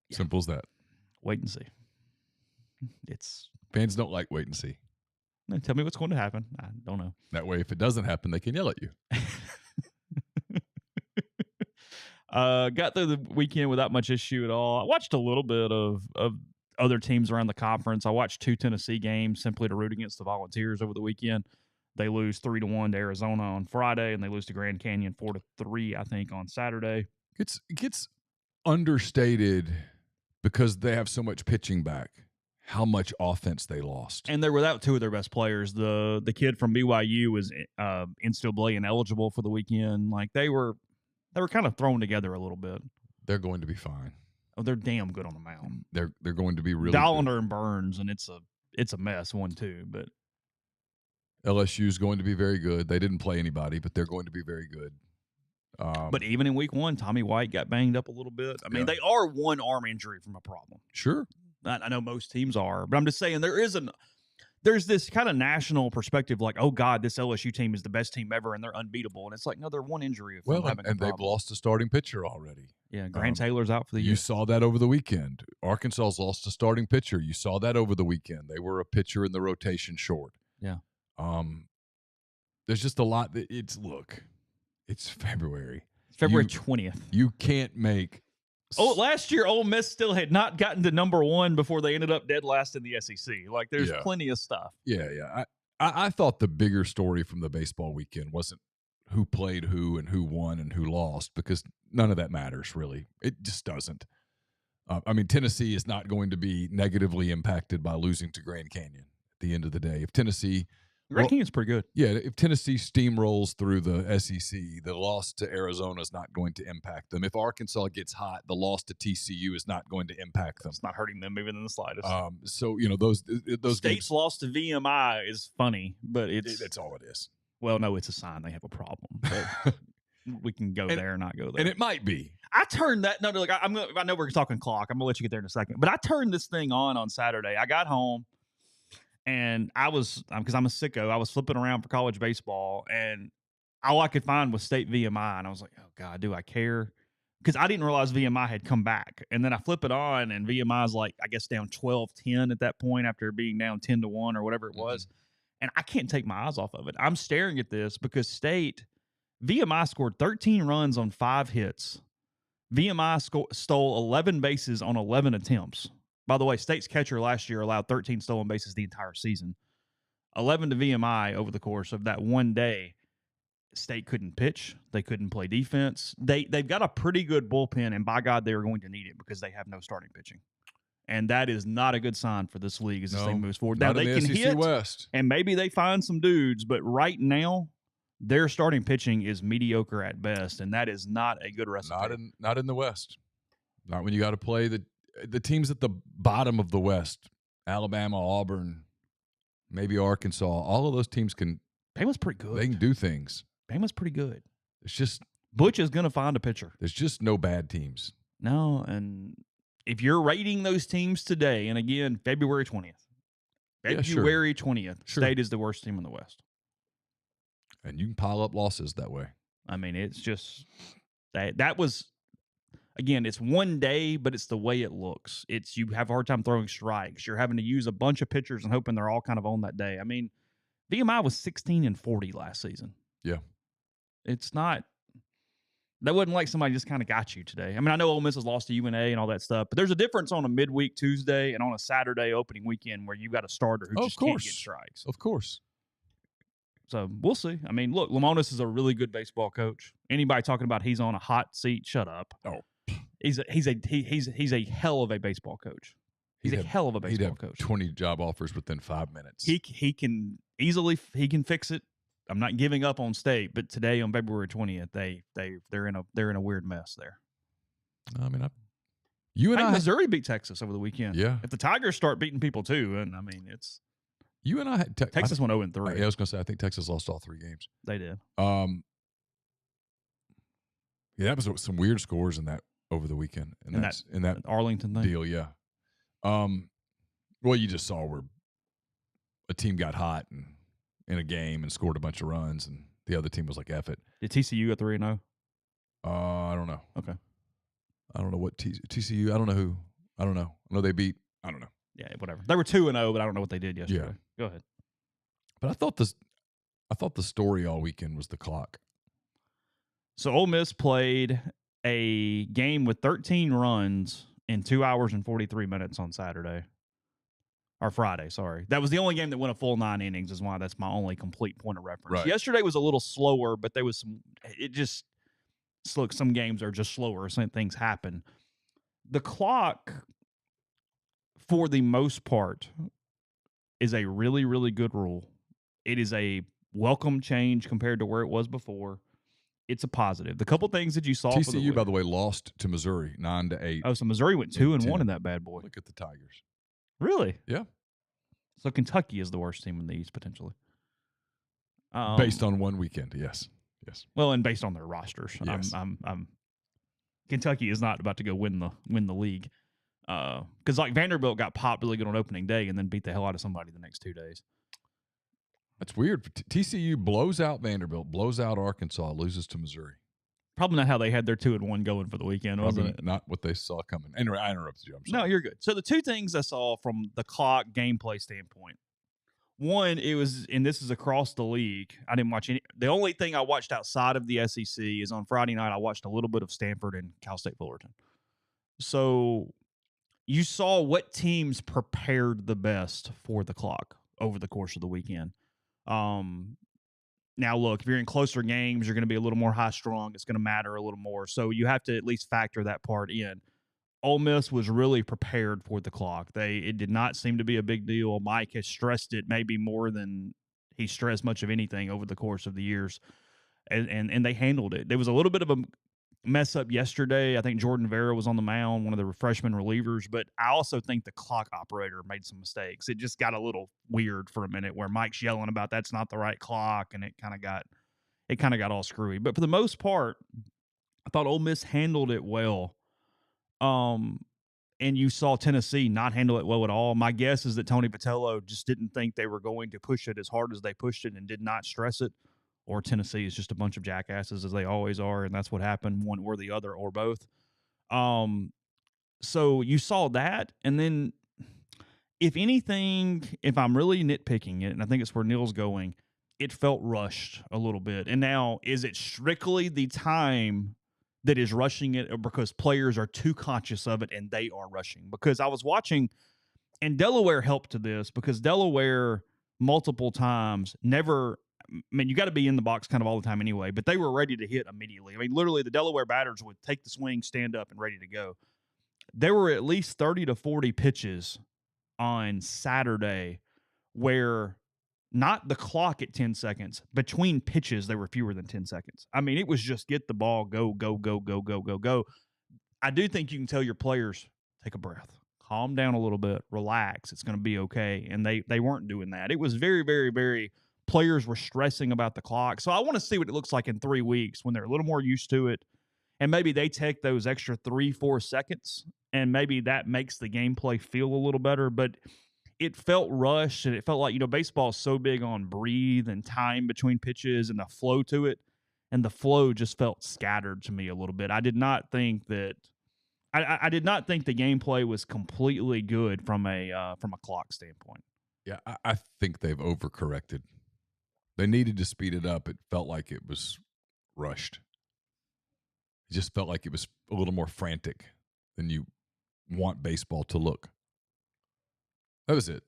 [SPEAKER 2] Yeah. Simple as that.
[SPEAKER 1] Wait and see.
[SPEAKER 2] Fans don't like wait and see.
[SPEAKER 1] No, tell me what's going to happen. I don't know.
[SPEAKER 2] That way, if it doesn't happen, they can yell at you.
[SPEAKER 1] Got through the weekend without much issue at all. I watched a little bit of other teams around the conference. I watched 2 Tennessee games simply to root against the Volunteers over the weekend. They lose 3-1 to Arizona on Friday, and they lose to Grand Canyon 4-3, I think, on Saturday.
[SPEAKER 2] It gets understated because they have so much pitching back, how much offense they lost.
[SPEAKER 1] And they're without 2 of their best players. The kid from BYU was NCAA ineligible for the weekend. Like, they were kind of thrown together a little bit.
[SPEAKER 2] They're going to be fine.
[SPEAKER 1] Oh, they're damn good on the mound.
[SPEAKER 2] They're going to be really
[SPEAKER 1] Dollander
[SPEAKER 2] good.
[SPEAKER 1] And Burns, and it's a mess 1-2, but
[SPEAKER 2] LSU's going to be very good. They didn't play anybody, but they're going to be very good.
[SPEAKER 1] But even in week 1, Tommy White got banged up a little bit. I mean, they are 1 arm injury from a problem.
[SPEAKER 2] Sure.
[SPEAKER 1] I know most teams are, but I'm just saying there's this kind of national perspective, like, oh God, this LSU team is the best team ever and they're unbeatable. And it's like, no, they're 1 injury.
[SPEAKER 2] And they've lost a starting pitcher already.
[SPEAKER 1] Yeah. Grant Taylor's out for the year.
[SPEAKER 2] You saw that over the weekend. Arkansas's lost a starting pitcher. You saw that over the weekend. They were a pitcher in the rotation short.
[SPEAKER 1] Yeah.
[SPEAKER 2] there's just a lot that it's February.
[SPEAKER 1] It's February 20th.
[SPEAKER 2] You can't make.
[SPEAKER 1] Last year, Ole Miss still had not gotten to number 1 before they ended up dead last in the SEC. Like, there's plenty of stuff.
[SPEAKER 2] Yeah. I thought the bigger story from the baseball weekend wasn't who played who and who won and who lost, because none of that matters, really. It just doesn't. Tennessee is not going to be negatively impacted by losing to Grand Canyon at the end of the day. If Tennessee
[SPEAKER 1] Grand Canyon's pretty good.
[SPEAKER 2] Yeah, if Tennessee steamrolls through the SEC, the loss to Arizona is not going to impact them. If Arkansas gets hot, the loss to TCU is not going to impact them.
[SPEAKER 1] It's not hurting them even in the slightest.
[SPEAKER 2] So those
[SPEAKER 1] State's
[SPEAKER 2] games,
[SPEAKER 1] loss to VMI is funny, but
[SPEAKER 2] that's all it is.
[SPEAKER 1] Well, no, it's a sign they have a problem. But we can go there or not go there,
[SPEAKER 2] and it might be. I
[SPEAKER 1] turned that. No, look, I know we're talking clock. I'm gonna let you get there in a second, but I turned this thing on Saturday. I got home. And I was, because I'm a sicko, I was flipping around for college baseball, and all I could find was State VMI. And I was like, oh, God, do I care? Because I didn't realize VMI had come back. And then I flip it on, and VMI's like, I guess, down 12-10 at that point after being down 10-1 or whatever it was. And I can't take my eyes off of it. I'm staring at this because VMI scored 13 runs on 5 hits. VMI stole 11 bases on 11 attempts. By the way, State's catcher last year allowed 13 stolen bases the entire season. 11 to VMI over the course of that one day. State couldn't pitch. They couldn't play defense. They've got a pretty good bullpen, and by God, they are going to need it because they have no starting pitching. And that is not a good sign for this league as this thing moves forward. Now, they can hit, West. And maybe they find some dudes, but right now, their starting pitching is mediocre at best, and that is not a good recipe.
[SPEAKER 2] Not in the West. Not when you got to play the teams at the bottom of the West, Alabama, Auburn, maybe Arkansas, all of those teams can.
[SPEAKER 1] Bama's pretty good.
[SPEAKER 2] They can do things.
[SPEAKER 1] Bama's pretty good.
[SPEAKER 2] It's just
[SPEAKER 1] Butch is going to find a pitcher.
[SPEAKER 2] There's just no bad teams.
[SPEAKER 1] No, and if you're rating those teams today, and again, February 20th. February 20th, State is the worst team in the West.
[SPEAKER 2] And you can pile up losses that way.
[SPEAKER 1] I mean, it's just that was. Again, it's one day, but it's the way it looks. You have a hard time throwing strikes. You're having to use a bunch of pitchers and hoping they're all kind of on that day. I mean, VMI was 16-40 last season.
[SPEAKER 2] Yeah.
[SPEAKER 1] It's not – that wasn't like somebody just kind of got you today. I mean, I know Ole Miss has lost to UNA and all that stuff, but there's a difference on a midweek Tuesday and on a Saturday opening weekend where you got a starter who just can't get strikes.
[SPEAKER 2] Of course.
[SPEAKER 1] So we'll see. I mean, look, Lamonis is a really good baseball coach. Anybody talking about he's on a hot seat, shut up.
[SPEAKER 2] Oh.
[SPEAKER 1] He's a hell of a baseball coach. He's a hell of a baseball coach.
[SPEAKER 2] 20 job offers within 5 minutes.
[SPEAKER 1] He can fix it. I'm not giving up on State, but today on February 20th, they're in a weird mess there.
[SPEAKER 2] I mean,
[SPEAKER 1] Missouri beat Texas over the weekend.
[SPEAKER 2] Yeah.
[SPEAKER 1] If the Tigers start beating people too, and I mean it's
[SPEAKER 2] you and I had
[SPEAKER 1] Texas went 0-3.
[SPEAKER 2] I was going to say I think Texas lost all 3 games.
[SPEAKER 1] They did.
[SPEAKER 2] Yeah, that was some weird scores in that over the weekend in that
[SPEAKER 1] Arlington thing.
[SPEAKER 2] Deal. Yeah. Well, you just saw where a team got hot in a game and scored a bunch of runs, and the other team was like, "F it."
[SPEAKER 1] Did TCU go 3-0?
[SPEAKER 2] I don't know.
[SPEAKER 1] Okay.
[SPEAKER 2] I don't know what TCU. I don't know who. I don't know. I know they beat. I don't know.
[SPEAKER 1] Yeah, whatever. They were 2-0, but I don't know what they did yesterday.
[SPEAKER 2] Yeah.
[SPEAKER 1] Go ahead.
[SPEAKER 2] But I thought the story all weekend was the clock.
[SPEAKER 1] So Ole Miss played a game with 13 runs in 2 hours and 43 minutes on Saturday. Or Friday, sorry. That was the only game that went a full 9 innings, is why that's my only complete point of reference.
[SPEAKER 2] Right.
[SPEAKER 1] Yesterday was a little slower, but there was some games are just slower. Some things happen. The clock, for the most part, is a really, really good rule. It is a welcome change compared to where it was before. It's a positive. The couple things that you saw
[SPEAKER 2] TCU,
[SPEAKER 1] for the
[SPEAKER 2] by the way, lost to Missouri 9-8.
[SPEAKER 1] Oh, so Missouri went 2-1 in that bad boy.
[SPEAKER 2] Look at the Tigers.
[SPEAKER 1] Really?
[SPEAKER 2] Yeah.
[SPEAKER 1] So Kentucky is the worst team in the East potentially.
[SPEAKER 2] Based on one weekend, yes.
[SPEAKER 1] Well, and based on their rosters,
[SPEAKER 2] yes.
[SPEAKER 1] Kentucky is not about to go win the league, because like Vanderbilt got popped really good on opening day and then beat the hell out of somebody the next 2 days.
[SPEAKER 2] That's weird. TCU blows out Vanderbilt, blows out Arkansas, loses to Missouri.
[SPEAKER 1] Probably not how they had their 2-1 going for the weekend, wasn't it?
[SPEAKER 2] Not what they saw coming. Anyway, I interrupted you. I'm sorry.
[SPEAKER 1] No, you're good. So the two things I saw from the clock gameplay standpoint, One, it was, and this is across the league. I didn't watch any. The only thing I watched outside of the SEC is on Friday night. I watched a little bit of Stanford and Cal State Fullerton. So you saw what teams prepared the best for the clock over the course of the weekend. Now, look, if you're in closer games, you're going to be a little more high strung. It's going to matter a little more. So you have to at least factor that part in. Ole Miss was really prepared for the clock. It did not seem to be a big deal. Mike has stressed it maybe more than he stressed much of anything over the course of the years, and they handled it. There was a little bit of a mess up yesterday. I think Jordan Vera was on the mound, one of the freshman relievers, but I also think the clock operator made some mistakes. It just got a little weird for a minute where Mike's yelling about that's not the right clock, and it kind of got all screwy. But for the most part, I thought Ole Miss handled it well. And you saw Tennessee not handle it well at all. My guess is that Tony Vitello just didn't think they were going to push it as hard as they pushed it and did not stress it. Or Tennessee is just a bunch of jackasses, as they always are, and that's what happened, one or the other or both. So you saw that, and then if anything, if I'm really nitpicking it, and I think it's where Neal's going, it felt rushed a little bit. And now, is it strictly the time that is rushing it, or because players are too conscious of it and they are rushing? Because I was watching, and Delaware helped to this, because Delaware multiple times never, I mean, you got to be in the box kind of all the time anyway, but they were ready to hit immediately. I mean, literally the Delaware batters would take the swing, stand up, and ready to go. There were at least 30 to 40 pitches on Saturday where not the clock at 10 seconds. Between pitches, there were fewer than 10 seconds. I mean, it was just get the ball, go, go, go, go, go, go, go. I do think you can tell your players, take a breath, calm down a little bit, relax. It's going to be okay. And they weren't doing that. It was very, very, very, players were stressing about the clock. So I want to see what it looks like in 3 weeks when they're a little more used to it. And maybe they take those extra 3-4 seconds, and maybe that makes the gameplay feel a little better. But it felt rushed, and it felt like, baseball is so big on breathe and time between pitches and the flow to it. And the flow just felt scattered to me a little bit. I did not think that I did not think the gameplay was completely good from a clock standpoint.
[SPEAKER 2] Yeah, I think they've overcorrected. They needed to speed it up. It felt like it was rushed. It just felt like it was a little more frantic than you want baseball to look. That was it.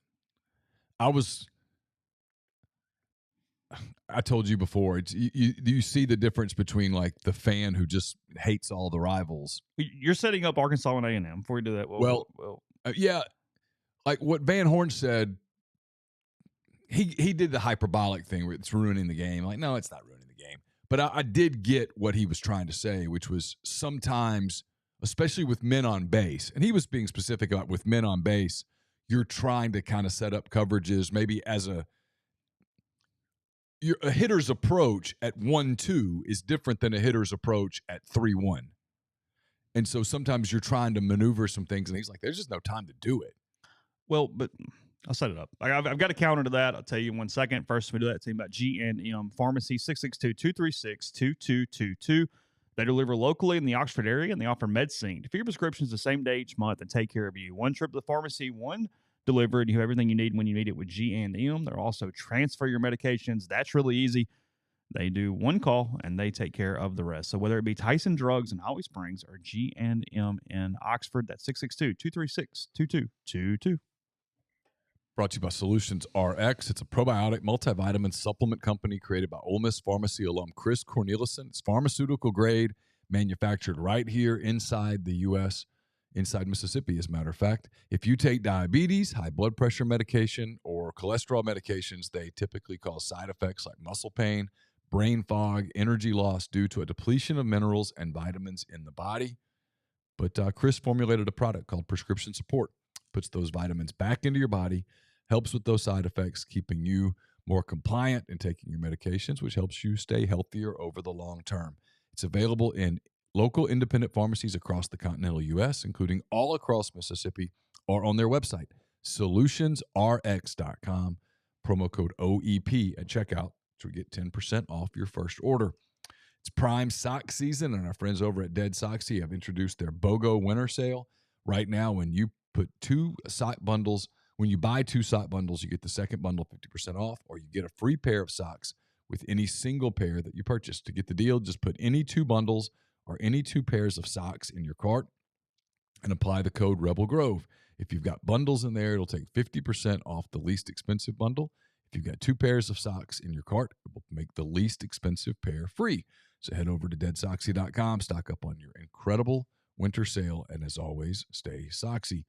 [SPEAKER 2] I told you before, it's you see the difference between like the fan who just hates all the rivals.
[SPEAKER 1] You're setting up Arkansas and A&M before we do that.
[SPEAKER 2] Well, yeah, like what Van Horn said, he did the hyperbolic thing where it's ruining the game. Like, no, it's not ruining the game. But I did get what he was trying to say, which was sometimes, especially with men on base, and he was being specific about with men on base, you're trying to kind of set up coverages maybe as a hitter's approach at 1-2 is different than a hitter's approach at 3-1. And so sometimes you're trying to maneuver some things, and he's like, there's just no time to do it.
[SPEAKER 1] Well, but I'll set it up. I've got a counter to that. I'll tell you in 1 second. First, we do that team about G&M Pharmacy, 662-236-2222. They deliver locally in the Oxford area, and they offer MedSync. For your prescriptions the same day each month and take care of you. One trip to the pharmacy, one delivered. You have everything you need when you need it with G&M. They'll also transfer your medications. That's really easy. They do one call, and they take care of the rest. So whether it be Tyson Drugs in Holly Springs or G&M in Oxford, that's 662-236-2222.
[SPEAKER 2] Brought to you by Solutions RX. It's a probiotic multivitamin supplement company created by Ole Miss Pharmacy alum Chris Cornelison. It's pharmaceutical grade, manufactured right here inside the U.S., inside Mississippi, as a matter of fact. If you take diabetes, high blood pressure medication, or cholesterol medications, they typically cause side effects like muscle pain, brain fog, energy loss due to a depletion of minerals and vitamins in the body. But Chris formulated a product called Prescription Support. Puts those vitamins back into your body, helps with those side effects, keeping you more compliant in taking your medications, which helps you stay healthier over the long term. It's available in local independent pharmacies across the continental U.S., including all across Mississippi, or on their website, solutionsrx.com. Promo code OEP at checkout to get 10% off your first order. It's prime sock season, and our friends over at Dead Soxy have introduced their BOGO winter sale. Right now, when you put 2 sock bundles When you buy 2 sock bundles, you get the second bundle 50% off, or you get a free pair of socks with any single pair that you purchase. To get the deal, just put any 2 bundles or any 2 pairs of socks in your cart and apply the code Rebel Grove. If you've got bundles in there, it'll take 50% off the least expensive bundle. If you've got 2 pairs of socks in your cart, it will make the least expensive pair free. So head over to deadsoxy.com, stock up on your incredible winter sale, and as always, stay soxy.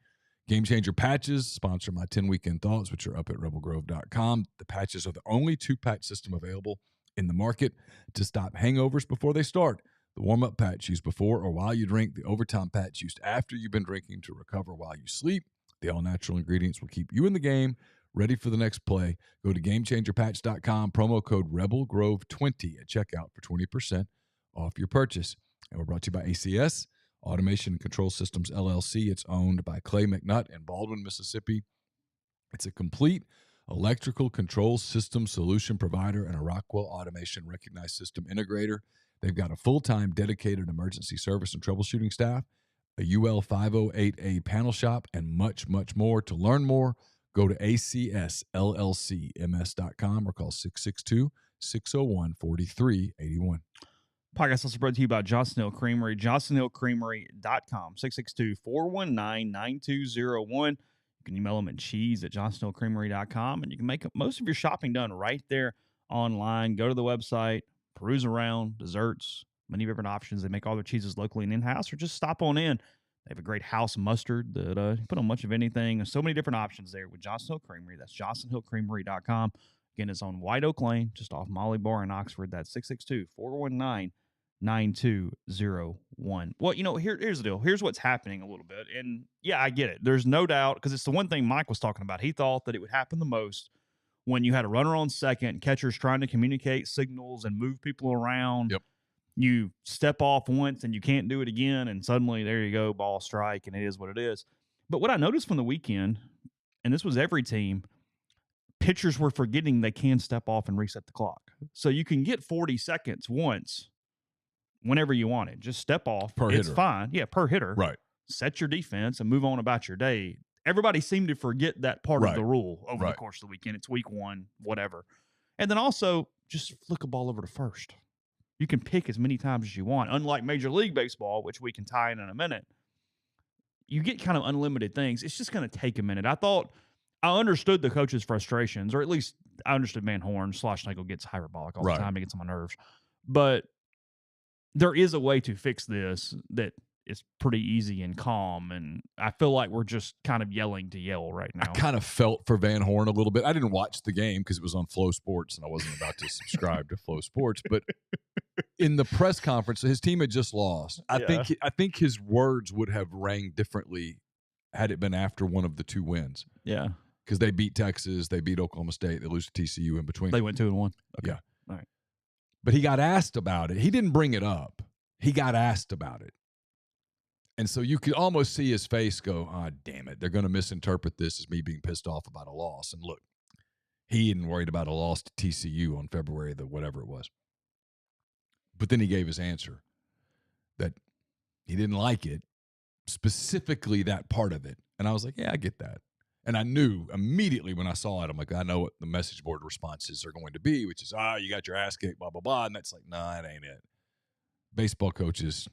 [SPEAKER 2] Game Changer patches sponsor my 10 weekend thoughts, which are up at rebelgrove.com. The patches are the only 2-patch system available in the market to stop hangovers before they start. The warm-up patch used before or while you drink, the overtime patch used after you've been drinking to recover while you sleep. The all-natural ingredients will keep you in the game, ready for the next play. Go to GameChangerPatch.com, promo code RebelGrove20 at checkout for 20% off your purchase. And we're brought to you by ACS, Automation and Control Systems, LLC. It's owned by Clay McNutt in Baldwin, Mississippi. It's a complete electrical control system solution provider and a Rockwell Automation recognized system integrator. They've got a full-time dedicated emergency service and troubleshooting staff, a UL 508A panel shop, and much, much more. To learn more, go to acsllcms.com or call 662-601-4381.
[SPEAKER 1] Podcast also brought to you by Johnson Hill Creamery, johnsonhillcreamery.com, 662-419-9201. You can email them at cheese@johnsonhillcreamery.com, and you can make most of your shopping done right there online. Go to the website, peruse around, desserts, many different options. They make all their cheeses locally and in-house, or just stop on in. They have a great house mustard that you put on much of anything. So many different options there with Johnson Hill Creamery. That's johnsonhillcreamery.com. Again, it's on White Oak Lane, just off Molly Bar in Oxford. That's 662-419-9201. Well, here's the deal. Here's what's happening a little bit. And, yeah, I get it. There's no doubt, because it's the one thing Mike was talking about. He thought that it would happen the most when you had a runner on second, catchers trying to communicate signals and move people around.
[SPEAKER 2] Yep.
[SPEAKER 1] You step off once and you can't do it again, and suddenly there you go, ball strike, and it is what it is. But what I noticed from the weekend, and this was every team, pitchers were forgetting they can step off and reset the clock. So you can get 40 seconds once whenever you want it. Just step off. It's fine. Yeah, per hitter.
[SPEAKER 2] Right.
[SPEAKER 1] Set your defense and move on about your day. Everybody seemed to forget that part of the rule over the course of the weekend. It's week 1, whatever. And then also just flick a ball over to first. You can pick as many times as you want. Unlike Major League Baseball, which we can tie in a minute, you get kind of unlimited things. It's just going to take a minute. I understood the coach's frustrations, or at least I understood Van Horn. Schlossnagle gets hyperbolic all the time. It gets on my nerves. But there is a way to fix this that is pretty easy and calm, and I feel like we're just kind of yelling to yell right now.
[SPEAKER 2] I kind of felt for Van Horn a little bit. I didn't watch the game because it was on Flow Sports, and I wasn't about to subscribe to Flow Sports. But in the press conference, his team had just lost. I think his words would have rang differently had it been after one of the 2 wins.
[SPEAKER 1] Yeah,
[SPEAKER 2] because they beat Texas, they beat Oklahoma State, they lose to TCU in between.
[SPEAKER 1] They went 2-1. Okay.
[SPEAKER 2] Yeah,
[SPEAKER 1] all right.
[SPEAKER 2] But he got asked about it. He didn't bring it up. He got asked about it. And so you could almost see his face go, "Ah, damn it. They're going to misinterpret this as me being pissed off about a loss." And look, he isn't worried about a loss to TCU on February the whatever it was. But then he gave his answer that he didn't like it, specifically that part of it. And I was like, yeah, I get that. And I knew immediately when I saw it, I'm like, I know what the message board responses are going to be, which is, you got your ass kicked, blah, blah, blah. And that's like, nah, it ain't it. Baseball coaches,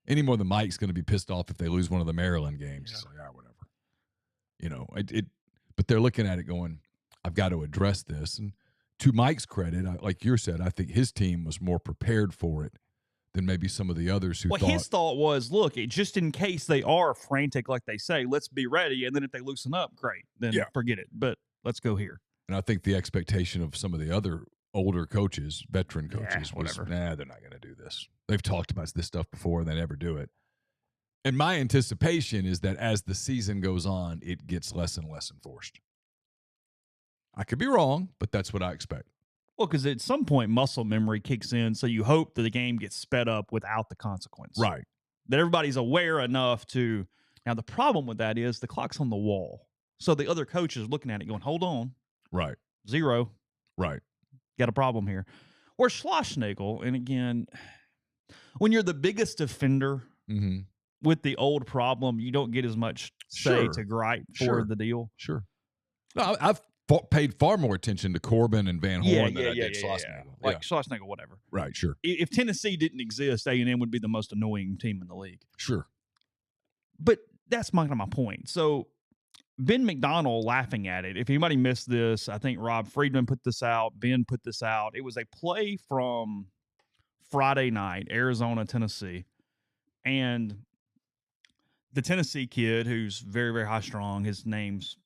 [SPEAKER 2] any more than Mike's going to be pissed off if they lose one of the Maryland games. It's like, whatever. But they're looking at it going, I've got to address this. And to Mike's credit, like you said, I think his team was more prepared for it than maybe some of the others who thought.
[SPEAKER 1] His thought was, look, just in case they are frantic like they say, let's be ready. And then if they loosen up, great. Then forget it. But let's go here.
[SPEAKER 2] And I think the expectation of some of the other older coaches, veteran coaches, was, they're not going to do this. They've talked about this stuff before, and they never do it. And my anticipation is that as the season goes on, it gets less and less enforced. I could be wrong, but that's what I expect.
[SPEAKER 1] Well, because at some point, muscle memory kicks in, so you hope that the game gets sped up without the consequence.
[SPEAKER 2] Right.
[SPEAKER 1] That everybody's aware enough to... Now, the problem with that is the clock's on the wall. So the other coach is looking at it going, hold on.
[SPEAKER 2] Right.
[SPEAKER 1] 0.
[SPEAKER 2] Right.
[SPEAKER 1] Got a problem here. Where Schlossnagle, and again, when you're the biggest offender with the old problem, you don't get as much say to gripe for the deal.
[SPEAKER 2] Sure. No, I've paid far more attention to Corbin and Van Horn than I did Schlossnagle.
[SPEAKER 1] Like Schlossnagle, whatever.
[SPEAKER 2] Right, sure.
[SPEAKER 1] If Tennessee didn't exist, A&M would be the most annoying team in the league.
[SPEAKER 2] Sure.
[SPEAKER 1] But that's my point. So Ben McDonald laughing at it. If anybody missed this, I think Rob Friedman put this out. Ben put this out. It was a play from Friday night, Arizona, Tennessee. And the Tennessee kid, who's very, very high strung, his name's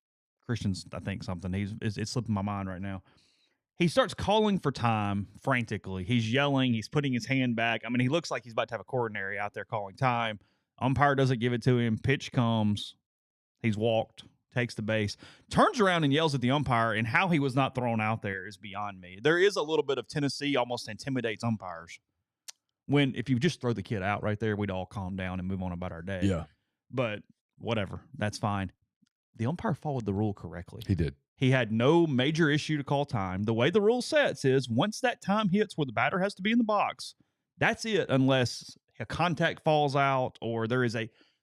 [SPEAKER 1] Christian's, I think, something. It's slipping my mind right now. He starts calling for time frantically. He's yelling. He's putting his hand back. I mean, he looks like he's about to have a coronary out there calling time. Umpire doesn't give it to him. Pitch comes. He's walked, takes the base, turns around and yells at the umpire, and how he was not thrown out there is beyond me. There is a little bit of Tennessee almost intimidates umpires. If you just throw the kid out right there, we'd all calm down and move on about our day.
[SPEAKER 2] Yeah.
[SPEAKER 1] But whatever. That's fine. The umpire followed the rule correctly.
[SPEAKER 2] He did.
[SPEAKER 1] He had no major issue to call time. The way the rule sets is once that time hits where the batter has to be in the box, that's it, unless a contact falls out or there is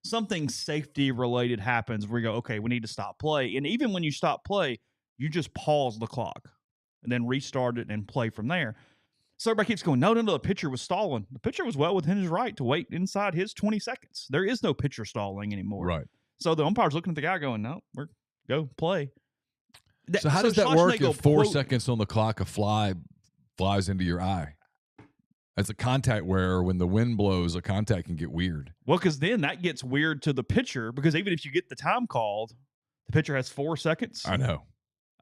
[SPEAKER 1] something safety related happens where you go, okay, we need to stop play. And even when you stop play, you just pause the clock and then restart it and play from there. So everybody keeps going, no, the pitcher was stalling. The pitcher was well within his right to wait inside his 20 seconds. There is no pitcher stalling anymore.
[SPEAKER 2] Right.
[SPEAKER 1] So the umpire's looking at the guy going, no, go play.
[SPEAKER 2] So how does that work if 4 seconds on the clock, a fly flies into your eye? As a contact where when the wind blows, a contact can get weird.
[SPEAKER 1] Well, because then that gets weird to the pitcher, because even if you get the time called, the pitcher has 4 seconds.
[SPEAKER 2] I know.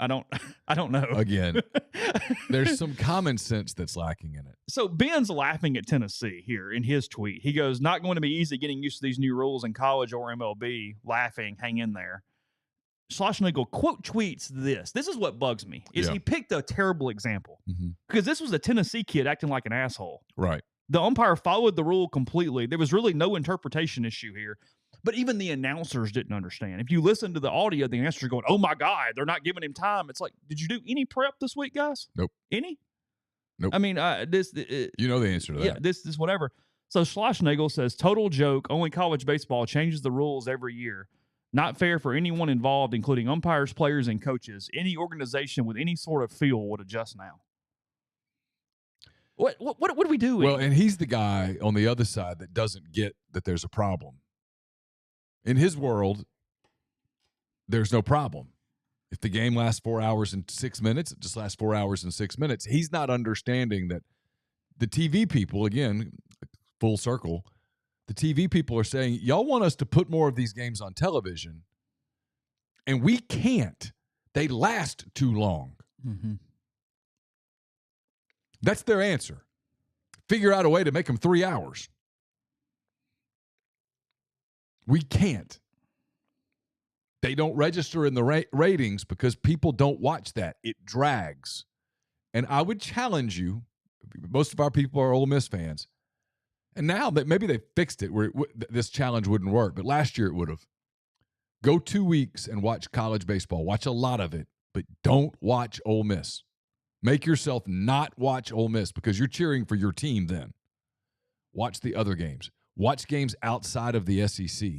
[SPEAKER 1] I don't know.
[SPEAKER 2] Again, there's some common sense that's lacking in it.
[SPEAKER 1] So Ben's laughing at Tennessee here in his tweet. He goes, not going to be easy getting used to these new rules in college or MLB. Laughing, hang in there. Schlossnagle quote tweets this. This is what bugs me, is he picked a terrible example. Because this was a Tennessee kid acting like an asshole.
[SPEAKER 2] Right.
[SPEAKER 1] The umpire followed the rule completely. There was really no interpretation issue here. But even the announcers didn't understand. If you listen to the audio, the announcers are going, oh, my God, they're not giving him time. It's like, did you do any prep this week, guys?
[SPEAKER 2] Nope.
[SPEAKER 1] Any?
[SPEAKER 2] Nope.
[SPEAKER 1] I mean,
[SPEAKER 2] you know the answer to that.
[SPEAKER 1] Yeah, this is whatever. So Schlossnagle says, total joke, only college baseball changes the rules every year. Not fair for anyone involved, including umpires, players, and coaches. Any organization with any sort of feel would adjust now. What do we do?
[SPEAKER 2] Well, and he's the guy on the other side that doesn't get that there's a problem. In his world, there's no problem. If the game lasts 4 hours and 6 minutes, it just lasts 4 hours and 6 minutes. He's not understanding that the TV people, again, full circle, the TV people are saying, y'all want us to put more of these games on television, and we can't. They last too long.
[SPEAKER 1] Mm-hmm.
[SPEAKER 2] That's their answer. Figure out a way to make them 3 hours. We can't. They don't register in the ratings because people don't watch that. It drags. And I would challenge you, most of our people are Ole Miss fans, and now that maybe they fixed it where this challenge wouldn't work, but last year it would have. Go 2 weeks and watch college baseball. Watch a lot of it, but don't watch Ole Miss. Make yourself not watch Ole Miss because you're cheering for your team then. Watch the other games. Watch games outside of the SEC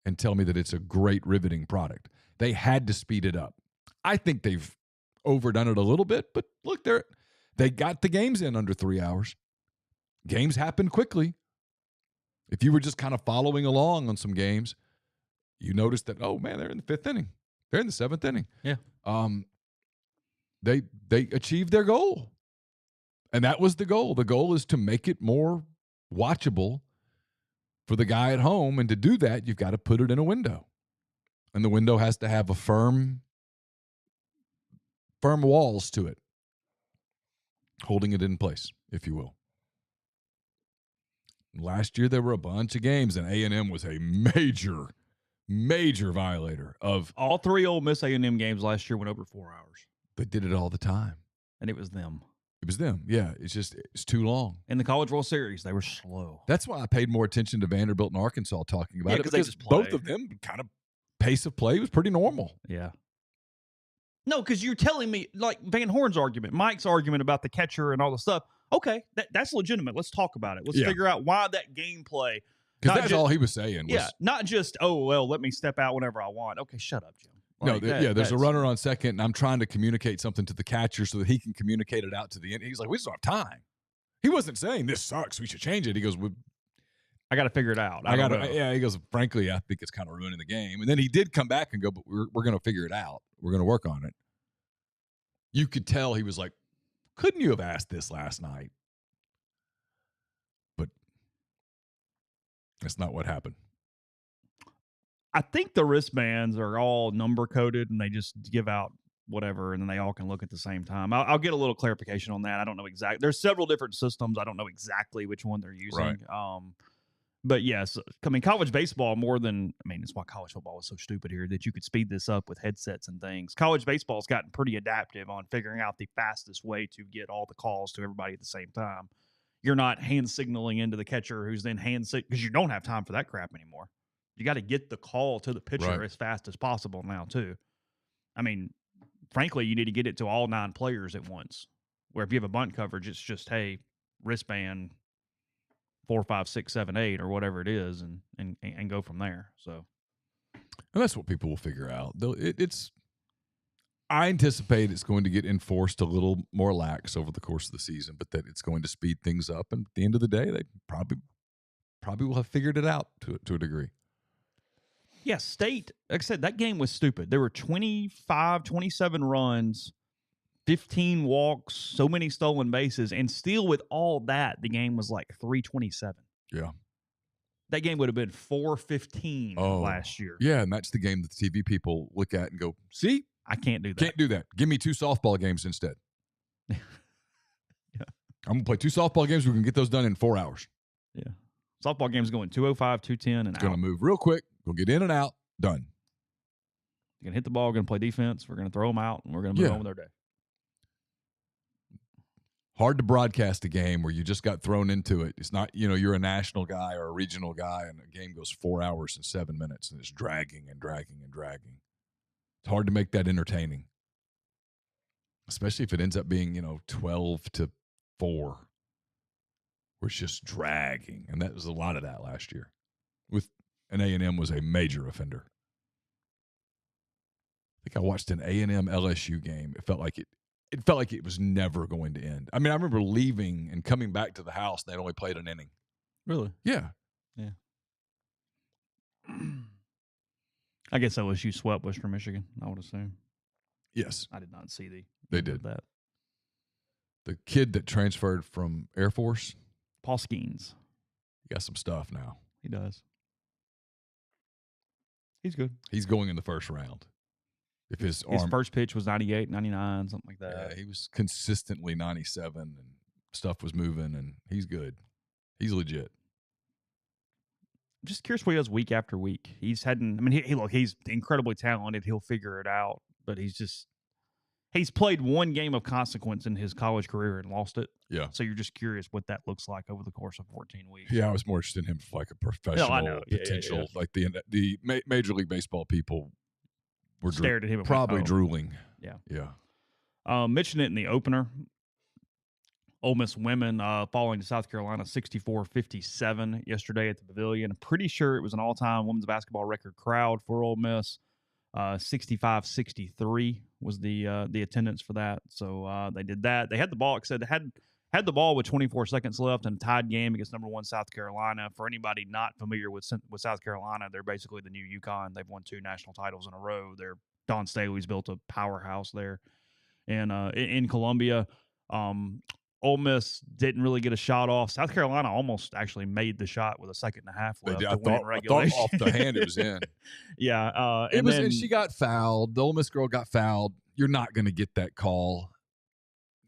[SPEAKER 2] and tell me that it's a great riveting product. They had to speed it up. I think they've overdone it a little bit, but look, they got the games in under 3 hours. Games happen quickly. If you were just kind of following along on some games, you noticed that, oh, man, they're in the 5th inning. They're in the 7th inning.
[SPEAKER 1] Yeah.
[SPEAKER 2] They achieved their goal. And that was the goal. The goal is to make it more watchable for the guy at home. And to do that, you've got to put it in a window. And the window has to have a firm walls to it, holding it in place, if you will. Last year, there were a bunch of games, and A&M was a major violator of.
[SPEAKER 1] All 3 Ole Miss A&M games last year went over 4 hours.
[SPEAKER 2] They did it all the time.
[SPEAKER 1] And it was them.
[SPEAKER 2] It was them, yeah. It's too long.
[SPEAKER 1] In the College World Series, they were slow.
[SPEAKER 2] That's why I paid more attention to Vanderbilt and Arkansas talking about it, because both of them kind of pace of play was pretty normal.
[SPEAKER 1] Yeah. No, because you're telling me, like Van Horn's argument, Mike's argument about the catcher and all the stuff. Okay, that's legitimate. Let's talk about it. Let's figure out why that gameplay.
[SPEAKER 2] Because that's all he was saying.
[SPEAKER 1] Not just, oh, well, let me step out whenever I want. Okay, shut up, Jim.
[SPEAKER 2] Like there's a runner on second, and I'm trying to communicate something to the catcher so that he can communicate it out to the end. He's like, we just don't have time. He wasn't saying this sucks, we should change it. He goes,
[SPEAKER 1] I got to figure it out.
[SPEAKER 2] He goes, frankly, I think it's kind of ruining the game. And then he did come back and go, but we're going to figure it out. We're going to work on it. You could tell he was like, couldn't you have asked this last night? But that's not what happened.
[SPEAKER 1] I think the wristbands are all number coded and they just give out whatever and then they all can look at the same time. I'll get a little clarification on that. I don't know exactly. There's several different systems. I don't know exactly which one they're using. Right. But yes, I mean, college baseball it's why college football was so stupid here that you could speed this up with headsets and things. College baseball's gotten pretty adaptive on figuring out the fastest way to get all the calls to everybody at the same time. You're not hand signaling into the catcher who's then because you don't have time for that crap anymore. You got to get the call to the pitcher as fast as possible now, too. I mean, frankly, you need to get it to all 9 players at once. Where if you have a bunt coverage, it's just, hey, wristband 4, 5, 6, 7, 8, or whatever it is, and go from there. So,
[SPEAKER 2] and that's what people will figure out. I anticipate it's going to get enforced a little more lax over the course of the season, but that it's going to speed things up. And at the end of the day, they probably will have figured it out to a degree.
[SPEAKER 1] Yeah, State, like I said, that game was stupid. There were 27 runs, 15 walks, so many stolen bases, and still with all that, the game was like 327.
[SPEAKER 2] Yeah.
[SPEAKER 1] That game would have been 415 last year.
[SPEAKER 2] Yeah, and that's the game that the TV people look at and go, see?
[SPEAKER 1] I can't do that.
[SPEAKER 2] Can't do that. Give me 2 softball games instead.
[SPEAKER 1] Yeah.
[SPEAKER 2] I'm going to play 2 softball games. We can get those done in 4 hours.
[SPEAKER 1] Yeah. Softball game's going 205, 210, and
[SPEAKER 2] it's going to move real quick. Go get in and out. Done.
[SPEAKER 1] You're going to hit the ball, going to play defense. We're going to throw them out, and we're going to move on with our day.
[SPEAKER 2] Hard to broadcast a game where you just got thrown into it. It's not, you're a national guy or a regional guy, and a game goes 4 hours and 7 minutes, and it's dragging and dragging and dragging. It's hard to make that entertaining, especially if it ends up being, 12-4, where it's just dragging. And that was a lot of that last year. With an A&M was a major offender. I think I watched an A&M LSU game. It felt like it was never going to end. I mean, I remember leaving and coming back to the house, and they'd only played an inning.
[SPEAKER 1] Really?
[SPEAKER 2] Yeah.
[SPEAKER 1] Yeah. I guess LSU swept Western Michigan, I would assume.
[SPEAKER 2] Yes.
[SPEAKER 1] I did not see
[SPEAKER 2] They did
[SPEAKER 1] that.
[SPEAKER 2] The kid that transferred from Air Force.
[SPEAKER 1] Paul Skeens.
[SPEAKER 2] He got some stuff now.
[SPEAKER 1] He does. He's good.
[SPEAKER 2] He's going in the first round. If his
[SPEAKER 1] first pitch was 98, 99, something like that.
[SPEAKER 2] Yeah, he was consistently 97, and stuff was moving, and he's good. He's legit.
[SPEAKER 1] I'm just curious what he does week after week. He's incredibly talented. He'll figure it out, but he's played one game of consequence in his college career and lost it.
[SPEAKER 2] Yeah.
[SPEAKER 1] So you're just curious what that looks like over the course of 14 weeks.
[SPEAKER 2] Yeah, I was more interested in him for like a professional potential. Yeah. Like the Major League Baseball people were
[SPEAKER 1] stared at him,
[SPEAKER 2] probably drooling.
[SPEAKER 1] Yeah.
[SPEAKER 2] Yeah.
[SPEAKER 1] Mentioned it in the opener. Ole Miss women falling to South Carolina 64-57 yesterday at the Pavilion. I'm pretty sure it was an all-time women's basketball record crowd for Ole Miss. 65-63 was the attendance for that. So they did that. They had the ball. Like I said, they had the ball with 24 seconds left in a tied game against number 1 South Carolina. For anybody not familiar with South Carolina, they're basically the new UConn. They've won 2 national titles in a row. Don Staley's built a powerhouse there, and in Columbia. Ole Miss didn't really get a shot off. South Carolina almost actually made the shot with a second and a half left.
[SPEAKER 2] I thought off the hand it was in.
[SPEAKER 1] Yeah.
[SPEAKER 2] And she got fouled. The Ole Miss girl got fouled. You're not going to get that call.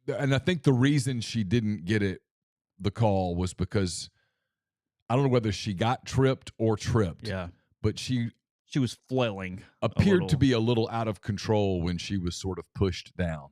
[SPEAKER 2] And I think the reason she didn't get the call was because I don't know whether she got tripped or tripped.
[SPEAKER 1] Yeah.
[SPEAKER 2] But she
[SPEAKER 1] was flailing.
[SPEAKER 2] Appeared to be a little out of control when she was sort of pushed down.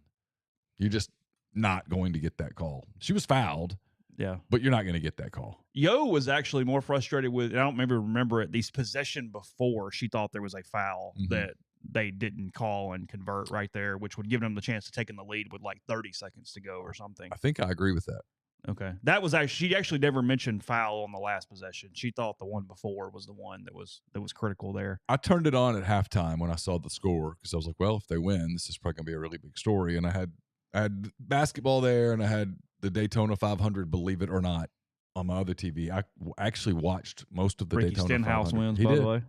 [SPEAKER 2] You're just not going to get that call. She was fouled.
[SPEAKER 1] Yeah.
[SPEAKER 2] But you're not going to get that call.
[SPEAKER 1] Yo was actually more frustrated with, and I don't remember it, these possession before she thought there was a foul that they didn't call and convert right there, which would give them the chance to take in the lead with like 30 seconds to go or something.
[SPEAKER 2] I think I agree with that.
[SPEAKER 1] Okay. That was actually, she actually never mentioned foul on the last possession. She thought the one before was the one that was critical there.
[SPEAKER 2] I turned it on at halftime when I saw the score because I was like, well, if they win, this is probably going to be a really big story. And I had basketball there, and I had the Daytona 500, believe it or not, on my other TV. I actually watched most of the
[SPEAKER 1] Ricky
[SPEAKER 2] Daytona
[SPEAKER 1] Stenhouse
[SPEAKER 2] 500.
[SPEAKER 1] wins,
[SPEAKER 2] He
[SPEAKER 1] by
[SPEAKER 2] did.
[SPEAKER 1] the way.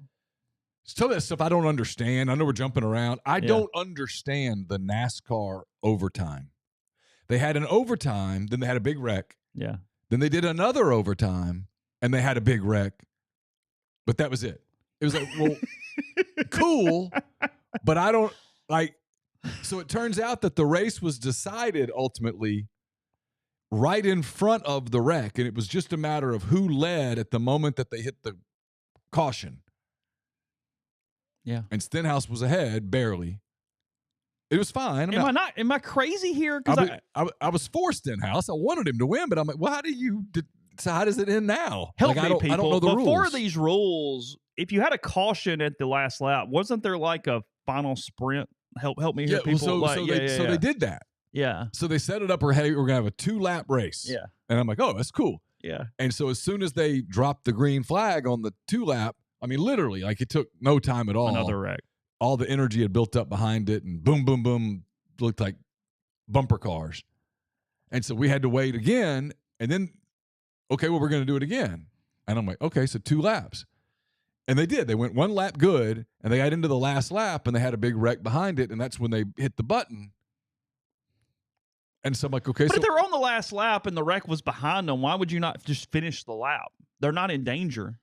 [SPEAKER 2] Some of that stuff I don't understand. I know we're jumping around. I don't understand the NASCAR overtime. They had an overtime, then they had a big wreck.
[SPEAKER 1] Yeah.
[SPEAKER 2] Then they did another overtime, and they had a big wreck. But that was it. It was like, well, cool, but I don't like. So it turns out that the race was decided ultimately right in front of the wreck, and it was just a matter of who led at the moment that they hit the caution.
[SPEAKER 1] Yeah.
[SPEAKER 2] And Stenhouse was ahead, barely. It was fine.
[SPEAKER 1] Am I crazy here?
[SPEAKER 2] I was for Stenhouse. I wanted him to win, but I'm like, well, how does it end now?
[SPEAKER 1] Help
[SPEAKER 2] me,
[SPEAKER 1] people.
[SPEAKER 2] I don't know the rules.
[SPEAKER 1] Before these rules, if you had a caution at the last lap, wasn't there like a final sprint? Help me here, people.
[SPEAKER 2] So they did that.
[SPEAKER 1] Yeah.
[SPEAKER 2] So they set it up. We're going to have a 2-lap race.
[SPEAKER 1] Yeah.
[SPEAKER 2] And I'm like, oh, that's cool.
[SPEAKER 1] Yeah.
[SPEAKER 2] And so as soon as they dropped the green flag on the 2-lap, I mean, literally, like it took no time at all.
[SPEAKER 1] Another wreck.
[SPEAKER 2] All the energy had built up behind it, and boom, boom, boom, looked like bumper cars. And so we had to wait again, and then, okay, well, we're going to do it again. And I'm like, okay, so 2 laps. And they did. They went 1 lap good, and they got into the last lap, and they had a big wreck behind it, and that's when they hit the button. And so I'm like, okay.
[SPEAKER 1] But if they were on the last lap and the wreck was behind them, why would you not just finish the lap? They're not in danger.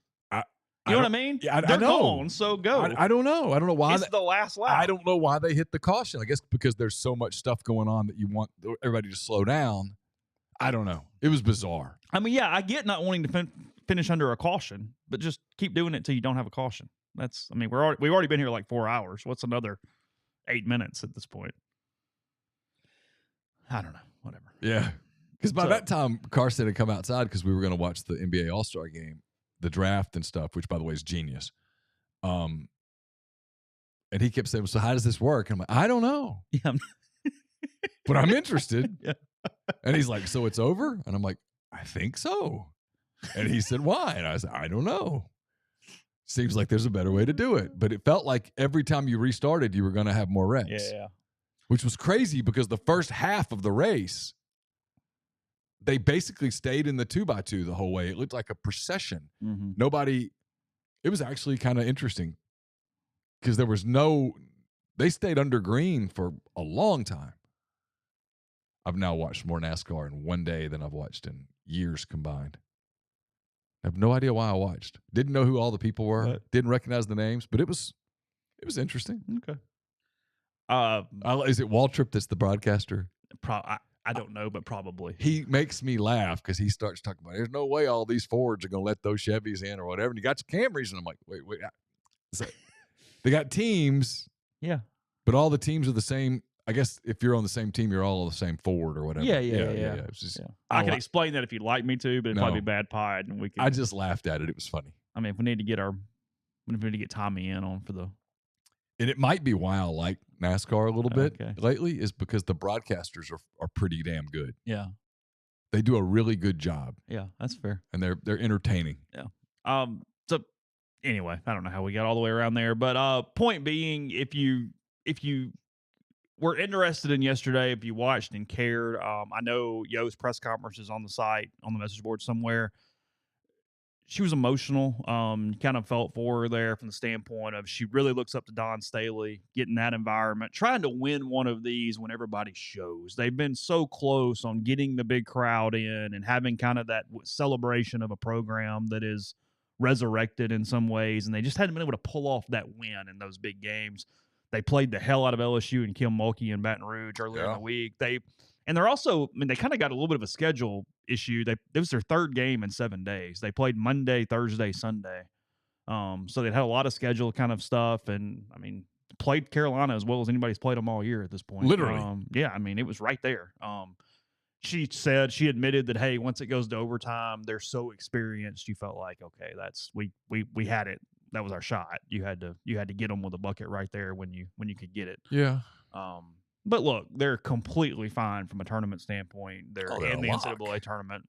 [SPEAKER 1] You know what I mean?
[SPEAKER 2] Yeah,
[SPEAKER 1] They're
[SPEAKER 2] I know.
[SPEAKER 1] gone, so go.
[SPEAKER 2] I don't know. I don't know why.
[SPEAKER 1] It's the last lap.
[SPEAKER 2] I don't know why they hit the caution. I guess because there's so much stuff going on that you want everybody to slow down. I don't know. It was bizarre.
[SPEAKER 1] I mean, yeah, I get not wanting to finish under a caution, but just keep doing it till you don't have a caution. We've already been here like 4 hours. What's another 8 minutes at this point? I don't know. Whatever.
[SPEAKER 2] Yeah. Because by that time, Carson had come outside because we were going to watch the NBA All-Star game, the draft and stuff, which, by the way, is genius. And he kept saying, so how does this work? And I'm like, I don't know.
[SPEAKER 1] Yeah.
[SPEAKER 2] But I'm interested.
[SPEAKER 1] Yeah.
[SPEAKER 2] And he's like, so it's over? And I'm like, I think so. And he said, why? And I said, I don't know. Seems like there's a better way to do it. But it felt like every time you restarted, you were going to have more wrecks.
[SPEAKER 1] Yeah.
[SPEAKER 2] Which was crazy because the first half of the race, they basically stayed in the 2x2 the whole way. It looked like a procession.
[SPEAKER 1] Mm-hmm.
[SPEAKER 2] It was actually kind of interesting because they stayed under green for a long time. I've now watched more NASCAR in one day than I've watched in years combined. I have no idea why I watched. Didn't know who all the people were.
[SPEAKER 1] Right.
[SPEAKER 2] Didn't recognize the names, but it was interesting.
[SPEAKER 1] Okay.
[SPEAKER 2] Is it Waltrip that's the broadcaster?
[SPEAKER 1] I don't know, but probably.
[SPEAKER 2] He makes me laugh because he starts talking about, there's no way all these Fords are going to let those Chevys in or whatever. And you got your Camrys, and I'm like, wait. So they got teams.
[SPEAKER 1] Yeah.
[SPEAKER 2] But all the teams are the same. I guess if you're on the same team, you're all the same Ford or whatever.
[SPEAKER 1] Yeah.
[SPEAKER 2] It's just,
[SPEAKER 1] I can explain that if you'd like me to, but it'd probably be bad pie. And we can.
[SPEAKER 2] I just laughed at it. It was funny.
[SPEAKER 1] I mean, if we need to get Tommy in on for the.
[SPEAKER 2] And it might be why I like NASCAR a little bit lately is because the broadcasters are pretty damn good.
[SPEAKER 1] Yeah.
[SPEAKER 2] They do a really good job.
[SPEAKER 1] Yeah, that's fair.
[SPEAKER 2] And they're entertaining.
[SPEAKER 1] Yeah. So anyway, I don't know how we got all the way around there, but point being, if you were interested in yesterday, if you watched and cared, I know Yo's press conference is on the site, on the message board somewhere. She was emotional. Kind of felt for her there from the standpoint of she really looks up to Don Staley, getting that environment, trying to win one of these when everybody shows. They've been so close on getting the big crowd in and having kind of that celebration of a program that is resurrected in some ways, and they just hadn't been able to pull off that win in those big games. They played the hell out of LSU and Kim Mulkey in Baton Rouge earlier in the week. They're also, they kind of got a little bit of a schedule issue. It was their third game in 7 days. They played Monday, Thursday, Sunday. So they had a lot of schedule kind of stuff. And, played Carolina as well as anybody's played them all year at this point.
[SPEAKER 2] Literally.
[SPEAKER 1] It was right there. She admitted that, hey, once it goes to overtime, they're so experienced. You felt like, okay, we had it. That was our shot. You had to get them with a bucket right there when you could get it.
[SPEAKER 2] Yeah.
[SPEAKER 1] But look, they're completely fine from a tournament standpoint. They're in the NCAA tournament.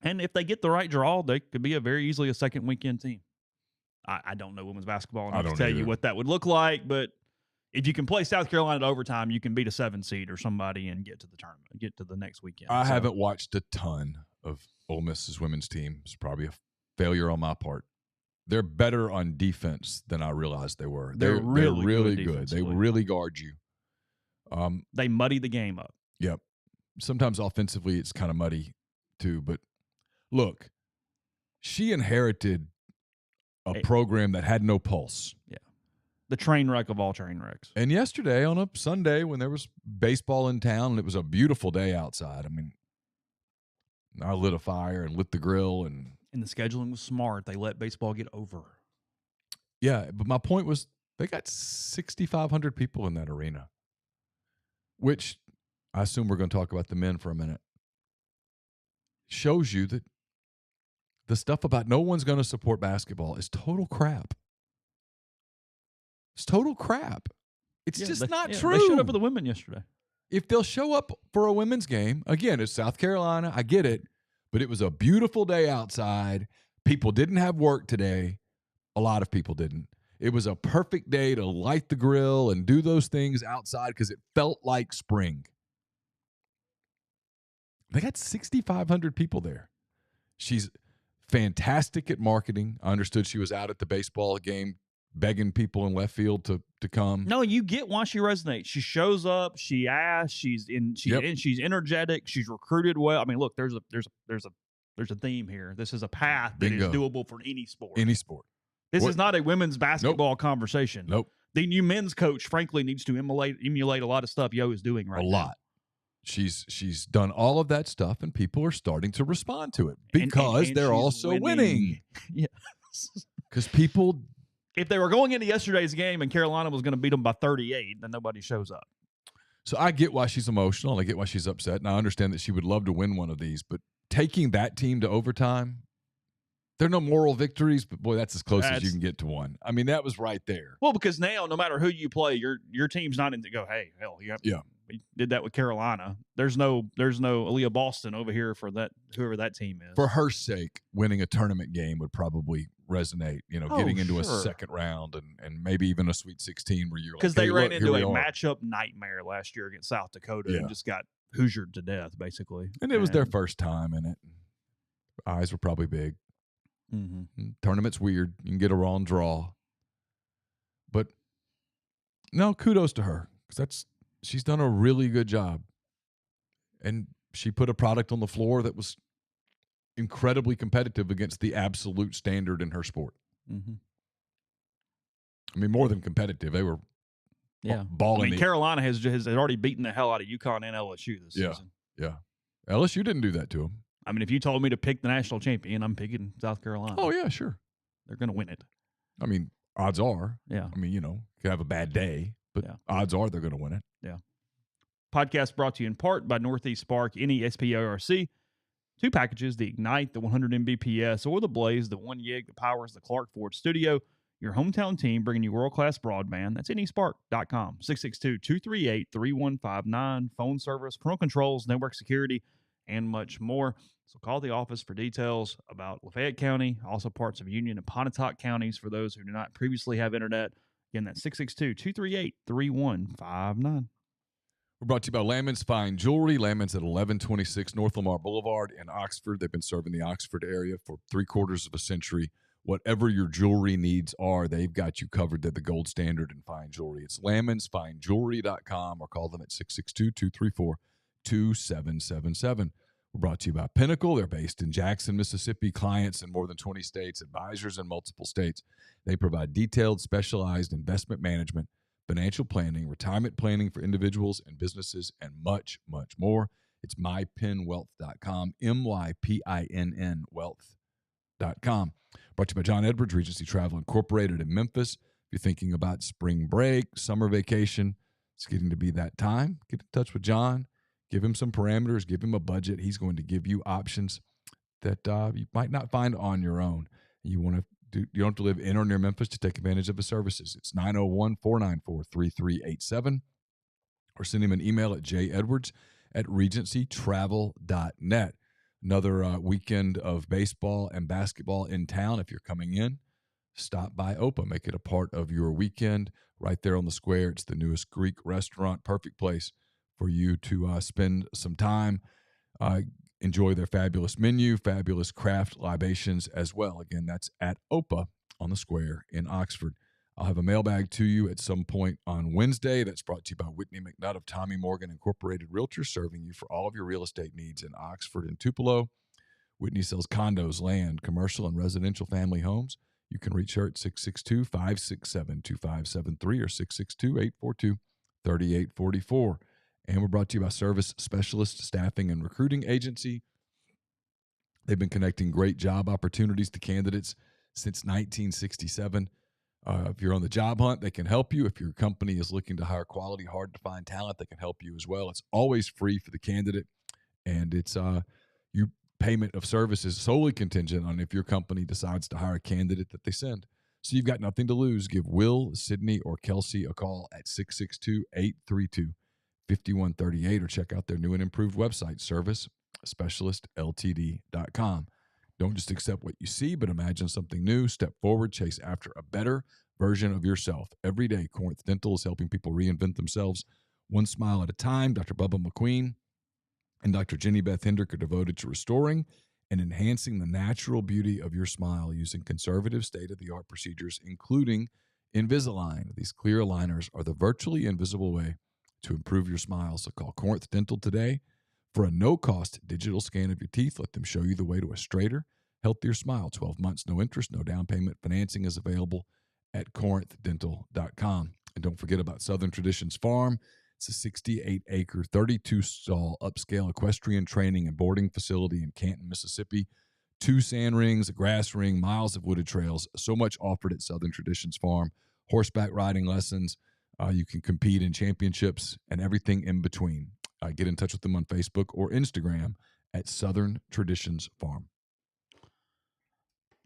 [SPEAKER 1] And if they get the right draw, they could be very easily a second weekend team. I don't know women's basketball enough to tell you what that would look like, but if you can play South Carolina to overtime, you can beat a 7 seed or somebody and get to the tournament, get to the next weekend.
[SPEAKER 2] I haven't watched a ton of Ole Miss's women's team. It's probably a failure on my part. They're better on defense than I realized they were. They're really good. They really guard you.
[SPEAKER 1] They muddy the game up.
[SPEAKER 2] Yep. Sometimes offensively it's kind of muddy too. But look, she inherited a program that had no pulse.
[SPEAKER 1] Yeah. The train wreck of all train wrecks.
[SPEAKER 2] And yesterday on a Sunday when there was baseball in town and it was a beautiful day outside, I mean, I lit a fire and lit the grill. And
[SPEAKER 1] the scheduling was smart. They let baseball get over.
[SPEAKER 2] Yeah, but my point was they got 6,500 people in that arena, which I assume we're going to talk about the men for a minute. Shows you that the stuff about no one's going to support basketball is total crap. It's total crap. It's just not true.
[SPEAKER 1] They showed up for the women yesterday.
[SPEAKER 2] If they'll show up for a women's game, again, it's South Carolina. I get it. But it was a beautiful day outside. People didn't have work today. A lot of people didn't. It was a perfect day to light the grill and do those things outside because it felt like spring. They got 6,500 people there. She's fantastic at marketing. I understood she was out at the baseball game begging people in left field to come.
[SPEAKER 1] No, you get why she resonates. She shows up. She asks. She's energetic. She's recruited well. I mean, look, there's a theme here. This is a path that is doable for any sport.
[SPEAKER 2] Any sport.
[SPEAKER 1] This is not a women's basketball conversation.
[SPEAKER 2] Nope.
[SPEAKER 1] The new men's coach, frankly, needs to emulate a lot of stuff Yo is doing right now.
[SPEAKER 2] A lot. She's done all of that stuff, and people are starting to respond to it because and they're also winning.
[SPEAKER 1] Yes.
[SPEAKER 2] Because people.
[SPEAKER 1] If they were going into yesterday's game and Carolina was going to beat them by 38, then nobody shows up.
[SPEAKER 2] So I get why she's emotional. I get why she's upset. And I understand that she would love to win one of these. But taking that team to overtime, there are no moral victories, but boy, that's as close as you can get to one. I mean, that was right there.
[SPEAKER 1] Well, because now, no matter who you play, your team's not in to go, hey, hell, we did that with Carolina. There's no Aaliyah Boston over here for that, whoever that team is.
[SPEAKER 2] For her sake, winning a tournament game would probably resonate, getting into a second round and maybe even a Sweet 16 where you're like,
[SPEAKER 1] because they ran into a matchup nightmare last year against South Dakota and just got Hoosiered to death, basically.
[SPEAKER 2] And it was their first time in it. Eyes were probably big.
[SPEAKER 1] Mm-hmm.
[SPEAKER 2] Tournament's weird. You can get a wrong draw. But no, kudos to her because she's done a really good job. And she put a product on the floor that was incredibly competitive against the absolute standard in her sport.
[SPEAKER 1] Mm-hmm.
[SPEAKER 2] I mean, more than competitive. They were balling.
[SPEAKER 1] I mean, Carolina has already beaten the hell out of UConn and LSU this season.
[SPEAKER 2] Yeah. LSU didn't do that to them.
[SPEAKER 1] I mean, if you told me to pick the national champion, I'm picking South Carolina.
[SPEAKER 2] Oh, yeah, sure.
[SPEAKER 1] They're going to win it.
[SPEAKER 2] I mean, odds are.
[SPEAKER 1] Yeah.
[SPEAKER 2] I mean, you could have a bad day, but odds are they're going to win it.
[SPEAKER 1] Yeah. Podcast brought to you in part by Northeast Spark, NESPRC. 2 packages, the Ignite, the 100 Mbps, or the Blaze, the 1 gig that powers the Clark Ford studio. Your hometown team bringing you world-class broadband. That's nespark.com. 662-238-3159. Phone service, parental controls, network security, and much more. So call the office for details about Lafayette County, also parts of Union and Pontotoc counties for those who do not previously have internet. Again, that's 662-238-3159.
[SPEAKER 2] We're brought to you by Lammon's Fine Jewelry. Lammon's at 1126 North Lamar Boulevard in Oxford. They've been serving the Oxford area for 3/4 of a century. Whatever your jewelry needs are, they've got you covered. They're the gold standard in fine jewelry. It's lammonsfinejewelry.com or call them at 662-234-2777. We're brought to you by Pinnacle. They're based in Jackson, Mississippi. Clients in more than 20 states, advisors in multiple states. They provide detailed, specialized investment management, financial planning, retirement planning for individuals and businesses, and much, much more. It's mypinwealth.com, MYPINN wealth.com. Brought to you by John Edwards, Regency Travel Incorporated in Memphis. If you're thinking about spring break, summer vacation, it's getting to be that time. Get in touch with John. Give him some parameters. Give him a budget. He's going to give you options that you might not find on your own. You don't have to live in or near Memphis to take advantage of his services. It's 901-494-3387 or send him an email at jedwards@regencytravel.net. Another weekend of baseball and basketball in town. If you're coming in, stop by Opa. Make it a part of your weekend right there on the square. It's the newest Greek restaurant. Perfect place for you to spend some time. Enjoy their fabulous menu, fabulous craft libations as well. Again, that's at Opa on the square in Oxford. I'll have a mailbag to you at some point on Wednesday. That's brought to you by Whitney McNutt of Tommy Morgan Incorporated Realtors, serving you for all of your real estate needs in Oxford and Tupelo. Whitney sells condos, land, commercial, and residential family homes. You can reach her at 662-567-2573 or 662-842-3844. And we're brought to you by Service Specialist Staffing and Recruiting Agency. They've been connecting great job opportunities to candidates since 1967. If you're on the job hunt, they can help you. If your company is looking to hire quality, hard-to-find talent, they can help you as well. It's always free for the candidate, and it's your payment of service is solely contingent on if your company decides to hire a candidate that they send. So you've got nothing to lose. Give Will, Sydney, or Kelsey a call at 662-832-5138 or check out their new and improved website, servicespecialistltd.com. Don't just accept what you see, but imagine something new. Step forward, chase after a better version of yourself. Every day, Corinth Dental is helping people reinvent themselves one smile at a time. Dr. Bubba McQueen and Dr. Jenny Beth Hendrick are devoted to restoring and enhancing the natural beauty of your smile using conservative state-of-the-art procedures, including Invisalign. These clear aligners are the virtually invisible way to improve your smile. So call Corinth Dental today for a no-cost digital scan of your teeth. Let them show you the way to a straighter, healthier smile. 12 months, no interest, no down payment. Financing is available at corinthdental.com. And don't forget about Southern Traditions Farm. It's a 68-acre, 32-stall upscale equestrian training and boarding facility in Canton, Mississippi. 2 sand rings, a grass ring, miles of wooded trails. So much offered at Southern Traditions Farm. Horseback riding lessons. You can compete in championships and everything in between. Get in touch with them on Facebook or Instagram at Southern Traditions Farm.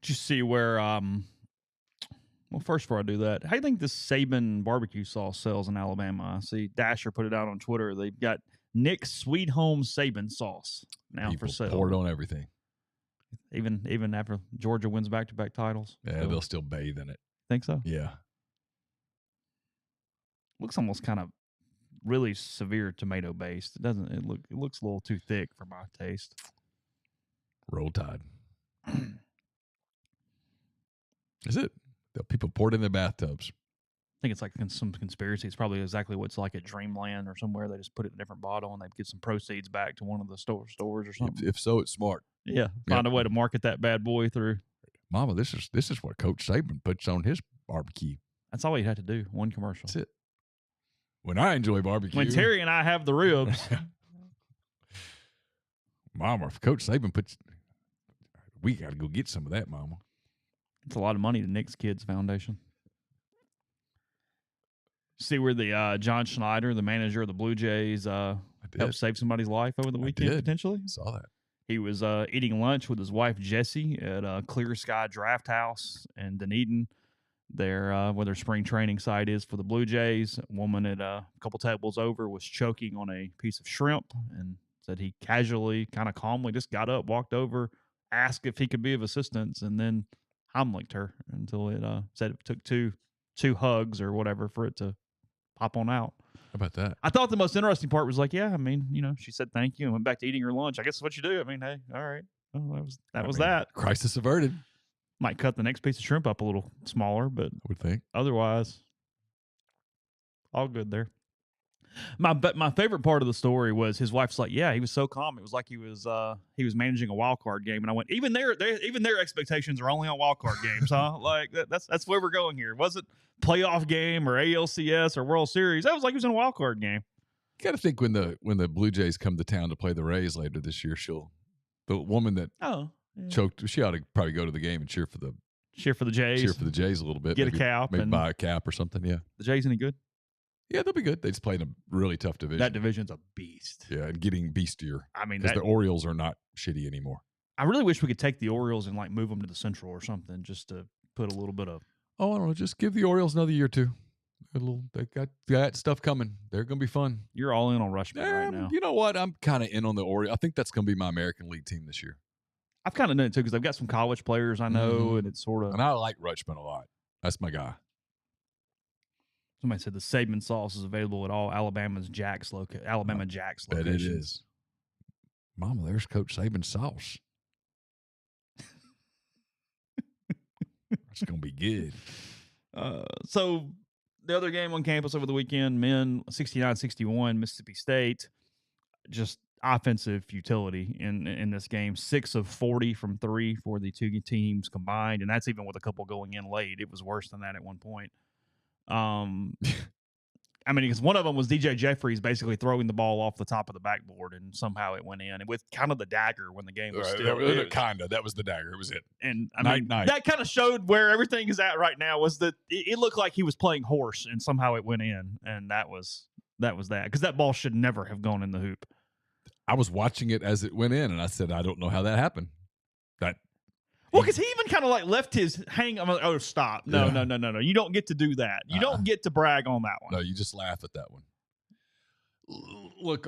[SPEAKER 1] Did you see where, well, first before I do that, how do you think this Saban barbecue sauce sells in Alabama? I see Dasher put it out on Twitter. They've got Nick's Sweet Home Saban sauce now
[SPEAKER 2] People
[SPEAKER 1] for sale.
[SPEAKER 2] pour it on everything.
[SPEAKER 1] Even after Georgia wins back-to-back titles?
[SPEAKER 2] Yeah, they'll still bathe in it.
[SPEAKER 1] Think so?
[SPEAKER 2] Yeah.
[SPEAKER 1] Looks almost kind of really severe tomato based. It looks a little too thick for my taste.
[SPEAKER 2] Roll Tide. Is it? People pour it in their bathtubs.
[SPEAKER 1] I think it's like some conspiracy. It's probably exactly what's like at Dreamland or somewhere. They just put it in a different bottle and they get some proceeds back to one of the stores or something.
[SPEAKER 2] If so, it's smart.
[SPEAKER 1] Yeah, find a way to market that bad boy through.
[SPEAKER 2] Mama, this is what Coach Saban puts on his barbecue.
[SPEAKER 1] That's all you had to do. One commercial.
[SPEAKER 2] That's it. When I enjoy barbecue.
[SPEAKER 1] When Terry and I have the ribs.
[SPEAKER 2] Mama, if Coach Saban puts, we got to go get some of that, Mama.
[SPEAKER 1] It's a lot of money to Nick's Kids Foundation. See where the John Schneider, the manager of the Blue Jays, helped save somebody's life over the weekend, potentially?
[SPEAKER 2] I saw that.
[SPEAKER 1] He was eating lunch with his wife, Jessie, at Clear Sky Draft House in Dunedin, there where their spring training site is for the Blue Jays. A woman at a couple tables over was choking on a piece of shrimp and said he casually, kind of calmly just got up, walked over, asked if he could be of assistance, and then Heimlicked her until it said it took two hugs or whatever for it to pop on out.
[SPEAKER 2] How about that?
[SPEAKER 1] I thought the most interesting part was like, yeah, I mean, she said thank you and went back to eating her lunch. I guess that's what you do. I mean, hey, all right. Well, that was that.
[SPEAKER 2] Crisis averted.
[SPEAKER 1] Might cut the next piece of shrimp up a little smaller, but
[SPEAKER 2] I would think.
[SPEAKER 1] Otherwise, all good there. My favorite part of the story was his wife's like, yeah, he was so calm. It was like he was managing a wild card game, and I went, even their expectations are only on wild card games, huh? Like that's where we're going here. It wasn't playoff game or ALCS or World Series. That was like he was in a wild card game.
[SPEAKER 2] You got to think when the Blue Jays come to town to play the Rays later this year, the woman that choked, she ought to probably go to the game and cheer for the
[SPEAKER 1] Jays.
[SPEAKER 2] Cheer for the Jays a little bit.
[SPEAKER 1] Get a cap.
[SPEAKER 2] Maybe buy a cap or something. Yeah.
[SPEAKER 1] The Jays any good?
[SPEAKER 2] Yeah, they'll be good. They just played a really tough division.
[SPEAKER 1] That division's a beast.
[SPEAKER 2] Yeah, and getting beastier.
[SPEAKER 1] I mean,
[SPEAKER 2] because the Orioles are not shitty anymore.
[SPEAKER 1] I really wish we could take the Orioles and like move them to the Central or something, just to put a little bit of.
[SPEAKER 2] Oh, I don't know. Just give the Orioles another year or two. They got stuff coming. They're going to be fun.
[SPEAKER 1] You're all in on Rushman right now.
[SPEAKER 2] You know what? I'm kind of in on the Orioles. I think that's going to be my American League team this year.
[SPEAKER 1] I've kind of done it too because I've got some college players I know, and it's sort of.
[SPEAKER 2] And I like Rushman a lot. That's my guy.
[SPEAKER 1] Somebody said the Saban sauce is available at all Alabama Jacks locations.
[SPEAKER 2] Bet it is. Mama, there's Coach Saban's sauce. It's going to be good.
[SPEAKER 1] So the other game on campus over the weekend, men 69-61, Mississippi State. Just offensive futility in this game. 6 of 40 from 3 for the two teams combined, and that's even with a couple going in late. It was worse than that at one point. I mean, because one of them was DJ Jeffries basically throwing the ball off the top of the backboard, and somehow it went in. And with kind of the dagger when the game was still.
[SPEAKER 2] That was the dagger. It was it.
[SPEAKER 1] And I mean, that kind of showed where everything is at right now. Was that it looked like he was playing horse, and somehow it went in, and that was that because that ball should never have gone in the hoop.
[SPEAKER 2] I was watching it as it went in, and I said, I don't know how that happened.
[SPEAKER 1] Well, because he even kind of like left his hang. I'm like, oh, stop! No. You don't get to do that. You don't get to brag on that one.
[SPEAKER 2] No, you just laugh at that one. Look,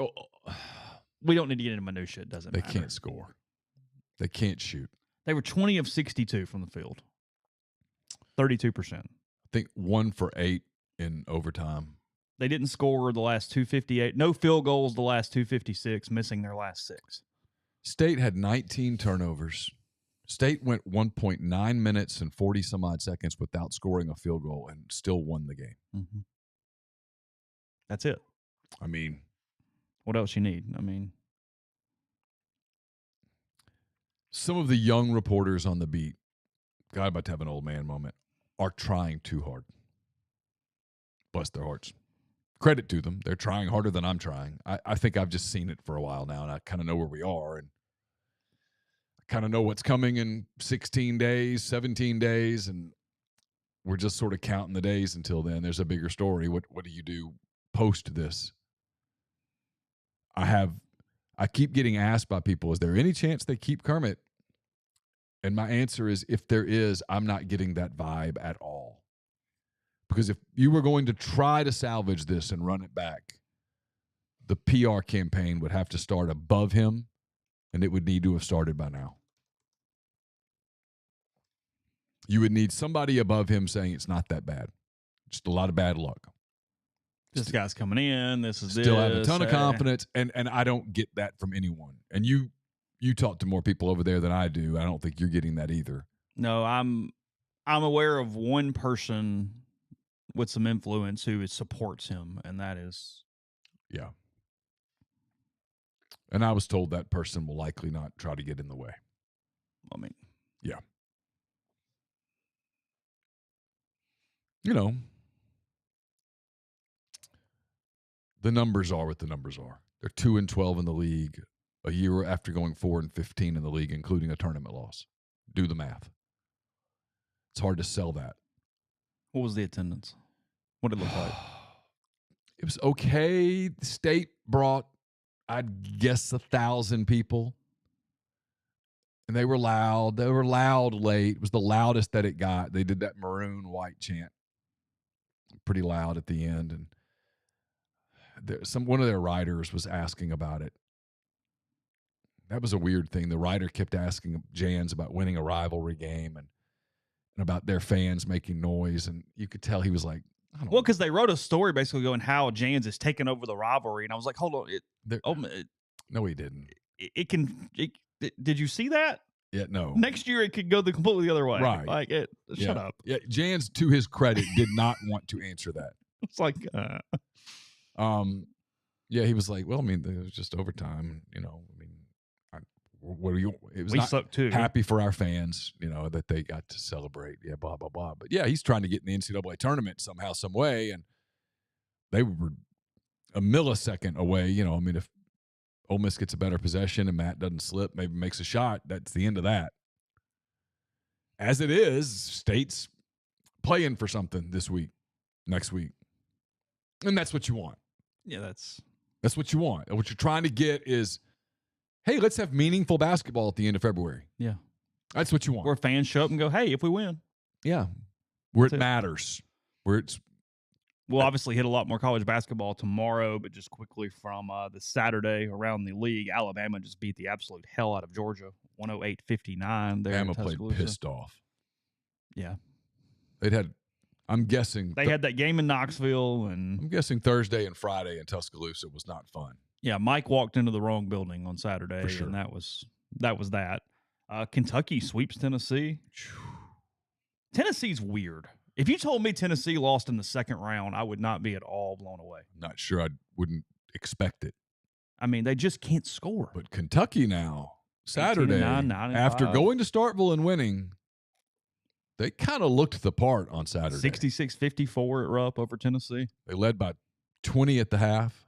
[SPEAKER 1] we don't need to get into minutia. It doesn't matter.
[SPEAKER 2] They can't score. They can't shoot.
[SPEAKER 1] They were 20 of 62 from the field. 32%.
[SPEAKER 2] I think 1 for 8 in overtime.
[SPEAKER 1] They didn't score the last 258. No field goals the last 256, missing their last 6.
[SPEAKER 2] State had 19 turnovers. State went 1.9 minutes and 40-some-odd seconds without scoring a field goal and still won the game.
[SPEAKER 1] Mm-hmm. That's it.
[SPEAKER 2] I mean.
[SPEAKER 1] What else you need? I mean.
[SPEAKER 2] Some of the young reporters on the beat, God, about to have an old man moment, are trying too hard. Bless their hearts. Credit to them. They're trying harder than I'm trying. I think I've just seen it for a while now, and I kind of know where we are, and I kind of know what's coming in 16 days, 17 days, and we're just sort of counting the days until then. There's a bigger story. What do you do post this? I keep getting asked by people, is there any chance they keep Kermit? And my answer is, if there is, I'm not getting that vibe at all. Because if you were going to try to salvage this and run it back, the PR campaign would have to start above him, and it would need to have started by now. You would need somebody above him saying it's not that bad. Just a lot of bad luck.
[SPEAKER 1] This guy's coming in. This is
[SPEAKER 2] still have a ton of confidence, and I don't get that from anyone. And you talk to more people over there than I do. I don't think you're getting that either.
[SPEAKER 1] No, I'm aware of one person with some influence who supports him, and that is.
[SPEAKER 2] Yeah. And I was told that person will likely not try to get in the way.
[SPEAKER 1] I mean.
[SPEAKER 2] Yeah. You know. The numbers are what the numbers are. They're 2-12 in the league a year after going 4-15 in the league, including a tournament loss. Do the math. It's hard to sell that.
[SPEAKER 1] What was the attendance? What did it look like?
[SPEAKER 2] It was okay. The State brought, I'd guess, 1,000 people. And they were loud. They were loud late. It was the loudest that it got. They did that maroon white chant. Pretty loud at the end. And one of their writers was asking about it. That was a weird thing. The writer kept asking Jans about winning a rivalry game and about their fans making noise, and you could tell he was like, I don't know.
[SPEAKER 1] Because they wrote a story basically going how Jans is taking over the rivalry, and I was like, hold on.
[SPEAKER 2] No, he didn't.
[SPEAKER 1] Did you see that?
[SPEAKER 2] Yeah, no.
[SPEAKER 1] Next year it could go completely the other way.
[SPEAKER 2] Right.
[SPEAKER 1] Like shut up.
[SPEAKER 2] Yeah, Jans, to his credit, did not want to answer that.
[SPEAKER 1] It's like
[SPEAKER 2] yeah, he was like, well, I mean, it was just overtime, you know. I mean, what are you? It was
[SPEAKER 1] we
[SPEAKER 2] not
[SPEAKER 1] suck too.
[SPEAKER 2] Happy for our fans, you know, that they got to celebrate. Yeah, blah blah blah. But yeah, he's trying to get in the NCAA tournament somehow, some way, and they were a millisecond away. You know, I mean, if Ole Miss gets a better possession and Matt doesn't slip, maybe makes a shot, that's the end of that. As it is, State's playing for something next week, and that's what you want.
[SPEAKER 1] Yeah, that's
[SPEAKER 2] what you want. And what you're trying to get is, hey, let's have meaningful basketball at the end of February.
[SPEAKER 1] Yeah.
[SPEAKER 2] That's what you want.
[SPEAKER 1] Where fans show up and go, hey, if we win.
[SPEAKER 2] Yeah. Where it matters. Where it's
[SPEAKER 1] We'll obviously hit a lot more college basketball tomorrow, but just quickly from the Saturday around the league, Alabama just beat the absolute hell out of Georgia, 108-59. There,
[SPEAKER 2] Bama played pissed off.
[SPEAKER 1] Yeah,
[SPEAKER 2] I'm guessing
[SPEAKER 1] they had that game in Knoxville, and
[SPEAKER 2] I'm guessing Thursday and Friday in Tuscaloosa was not fun.
[SPEAKER 1] Yeah, Mike walked into the wrong building on Saturday,
[SPEAKER 2] For sure.
[SPEAKER 1] and that was that. Kentucky sweeps Tennessee. Tennessee's weird. If you told me Tennessee lost in the second round, I would not be at all blown away.
[SPEAKER 2] Not sure I wouldn't expect it.
[SPEAKER 1] I mean, they just can't score.
[SPEAKER 2] But Kentucky now, Saturday,
[SPEAKER 1] 9-5.
[SPEAKER 2] after going to Starkville and winning, they kind of looked the part on Saturday.
[SPEAKER 1] 66-54 at Rupp over Tennessee.
[SPEAKER 2] They led by 20 at the half.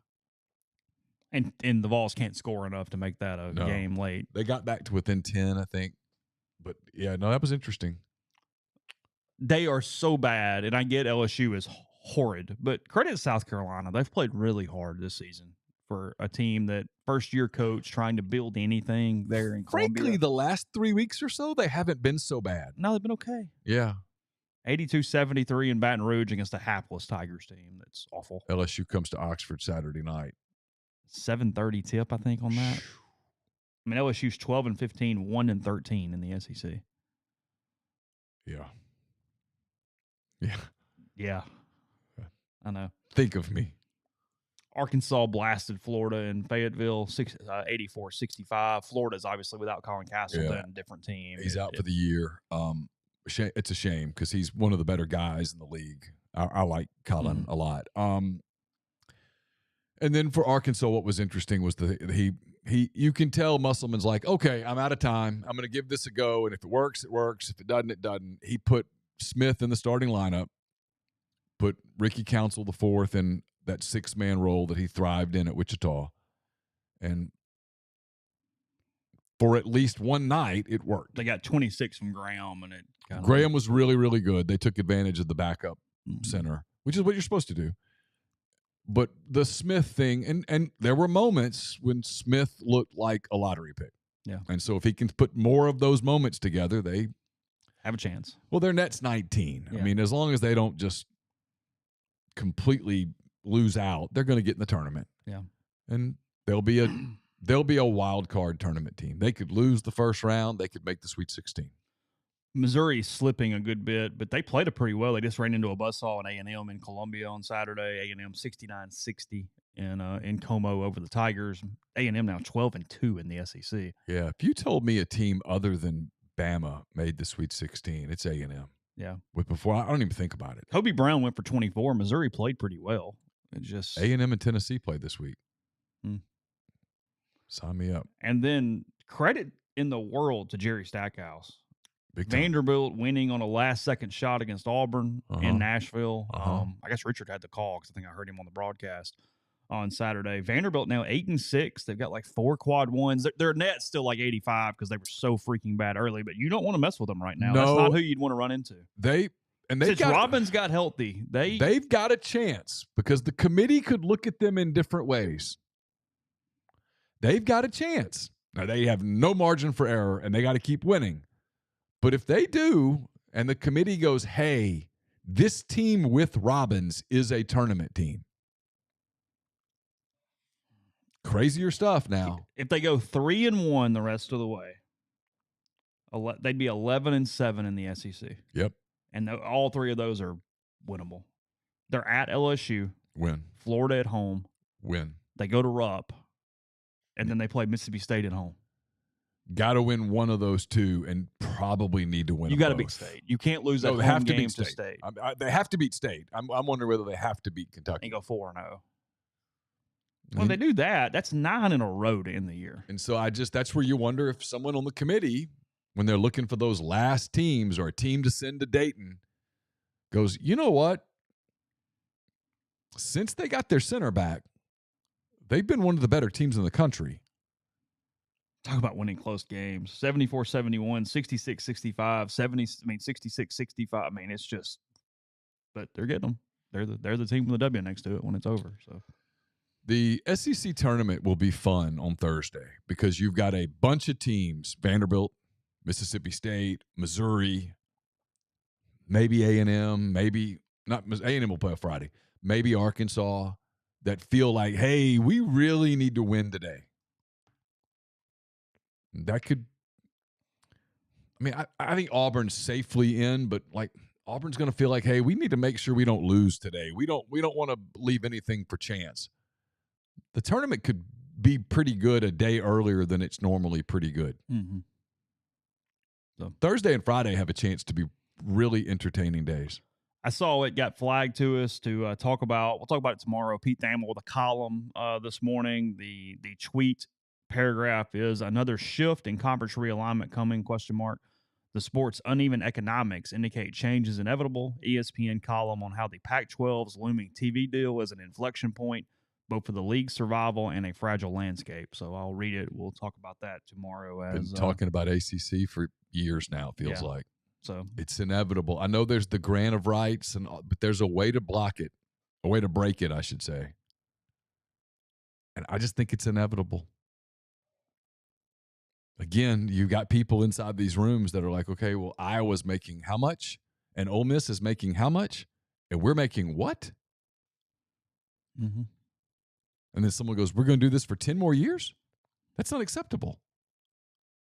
[SPEAKER 1] And the Vols can't score enough to make that a game late.
[SPEAKER 2] They got back to within 10, I think. But, yeah, no, that was interesting.
[SPEAKER 1] They are so bad, and I get LSU is horrid, but credit to South Carolina. They've played really hard this season for a team that first-year coach trying to build anything there in Columbia.
[SPEAKER 2] Frankly, the last 3 weeks or so, they haven't been so bad.
[SPEAKER 1] No, they've been okay.
[SPEAKER 2] Yeah.
[SPEAKER 1] 82-73 in Baton Rouge against a hapless Tigers team. That's awful.
[SPEAKER 2] LSU comes to Oxford Saturday night.
[SPEAKER 1] 7:30 tip, I think, on that. I mean, LSU's 12-15, 1-13 in the SEC.
[SPEAKER 2] Yeah.
[SPEAKER 1] Yeah. I know.
[SPEAKER 2] Think of me.
[SPEAKER 1] Arkansas blasted Florida in Fayetteville, 84-65. Florida's obviously without Colin Castleton, different team.
[SPEAKER 2] He's out for the year. It's a shame because he's one of the better guys in the league. I like Colin a lot. And then for Arkansas, what was interesting was you can tell Musselman's like, okay, I'm out of time. I'm going to give this a go, and if it works, it works. If it doesn't, it doesn't. He put Smith in the starting lineup, put Ricky Council the fourth in that 6-man role that he thrived in at Wichita, and for at least one night, it worked.
[SPEAKER 1] They got 26 from Graham, and
[SPEAKER 2] Graham was really, really good. They took advantage of the backup center, which is what you're supposed to do. But the Smith thing, and there were moments when Smith looked like a lottery pick.
[SPEAKER 1] Yeah.
[SPEAKER 2] And so if he can put more of those moments together, they
[SPEAKER 1] have a chance.
[SPEAKER 2] Well, their net's 19.
[SPEAKER 1] Yeah.
[SPEAKER 2] I mean, as long as they don't just completely lose out, they're going to get in the tournament.
[SPEAKER 1] Yeah.
[SPEAKER 2] And they'll be a wild card tournament team. They could lose the first round. They could make the Sweet 16.
[SPEAKER 1] Missouri's slipping a good bit, but they played it pretty well. They just ran into a buzzsaw in A&M in Columbia on Saturday. A&M 69-60 in Como over the Tigers. A&M now 12-2 in the SEC.
[SPEAKER 2] Yeah, if you told me a team other than Bama made the Sweet 16, it's A&M.
[SPEAKER 1] Yeah.
[SPEAKER 2] I don't even think about it.
[SPEAKER 1] Kobe Brown went for 24. Missouri played pretty well. It just
[SPEAKER 2] A&M and Tennessee played this week. Sign me up.
[SPEAKER 1] And then credit in the world to Jerry Stackhouse. Vanderbilt winning on a last-second shot against Auburn in Nashville. I guess Richard had the call because I think I heard him on the broadcast on Saturday. Vanderbilt now 8-6. They've got like 4 quad ones. Their net's still like 85 because they were so freaking bad early. But you don't want to mess with them right now. No, that's not who you'd want to run into. Since Robbins got healthy,
[SPEAKER 2] they've got a chance because the committee could look at them in different ways. They've got a chance. Now they have no margin for error, and they got to keep winning. But if they do, and the committee goes, hey, this team with Robbins is a tournament team. Crazier stuff now.
[SPEAKER 1] If they go 3-1 the rest of the way, they'd be 11-7 in the SEC.
[SPEAKER 2] Yep.
[SPEAKER 1] And all 3 of those are winnable. They're at LSU.
[SPEAKER 2] Win.
[SPEAKER 1] Florida at home.
[SPEAKER 2] Win.
[SPEAKER 1] They go to Rupp. And then they play Mississippi State at home.
[SPEAKER 2] Got to win one of those 2 and probably need to win.
[SPEAKER 1] You got to beat State. You can't lose that home game to State.
[SPEAKER 2] They have to beat State. I'm wondering whether they have to beat Kentucky.
[SPEAKER 1] And go 4-0. Well, if they do that, that's 9 in a row to end the year.
[SPEAKER 2] And so that's where you wonder if someone on the committee, when they're looking for those last teams or a team to send to Dayton, goes, you know what? Since they got their center back, they've been one of the better teams in the country.
[SPEAKER 1] Talk about winning close games. 74-71, 66-65, 66-65. I mean, it's just, but they're getting them. They're the team with the W next to it when it's over. So
[SPEAKER 2] the SEC tournament will be fun on Thursday because you've got a bunch of teams: Vanderbilt, Mississippi State, Missouri, maybe A&M, maybe not. A&M will play on Friday. maybe Arkansas, that feel like, hey, we really need to win today. That could, I mean, I think Auburn's safely in, but like Auburn's going to feel like, hey, we need to make sure we don't lose today. We don't want to leave anything for chance. The tournament could be pretty good a day earlier than it's normally pretty good.
[SPEAKER 1] Mm-hmm.
[SPEAKER 2] So Thursday and Friday have a chance to be really entertaining days.
[SPEAKER 1] I saw it got flagged to us to talk about. We'll talk about it tomorrow. Pete Thamel with a column this morning. The tweet paragraph is another shift in conference realignment coming, ? The sport's uneven economics indicate change is inevitable. ESPN column on how the Pac-12's looming TV deal is an inflection point, both for the league's survival and a fragile landscape. So I'll read it. We'll talk about that tomorrow.
[SPEAKER 2] Been talking about ACC for years now, it feels like.
[SPEAKER 1] So
[SPEAKER 2] it's inevitable. I know there's the grant of rights, but there's a way to block it, a way to break it, I should say. And I just think it's inevitable. Again, you got people inside these rooms that are like, okay, well, Iowa's making how much? And Ole Miss is making how much? And we're making what?
[SPEAKER 1] Mm-hmm.
[SPEAKER 2] And then someone goes, we're going to do this for 10 more years? That's not acceptable.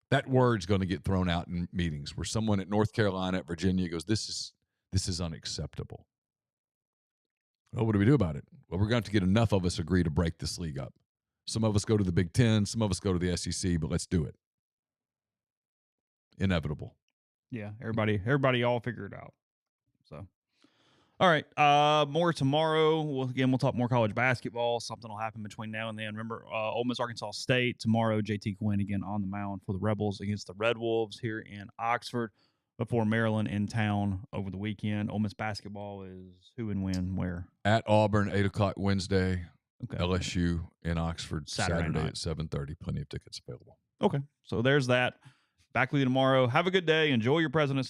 [SPEAKER 2] That word's going to get thrown out in meetings where someone at North Carolina, at Virginia goes, this is unacceptable. Well, what do we do about it? Well, we're going to have to get enough of us agree to break this league up. Some of us go to the Big Ten, some of us go to the SEC, but let's do it. Inevitable.
[SPEAKER 1] Yeah, everybody all figure it out. So, all right, more tomorrow. We'll talk more college basketball. Something will happen between now and then. Remember, Ole Miss, Arkansas State tomorrow. JT Quinn again on the mound for the Rebels against the Red Wolves here in Oxford before Maryland in town over the weekend. Ole Miss basketball is who and when, where?
[SPEAKER 2] At Auburn, 8 o'clock Wednesday.
[SPEAKER 1] Okay.
[SPEAKER 2] LSU in Oxford Saturday
[SPEAKER 1] night
[SPEAKER 2] at 7:30. Plenty of tickets available.
[SPEAKER 1] Okay, so there's that. Back with you tomorrow. Have a good day. Enjoy your President's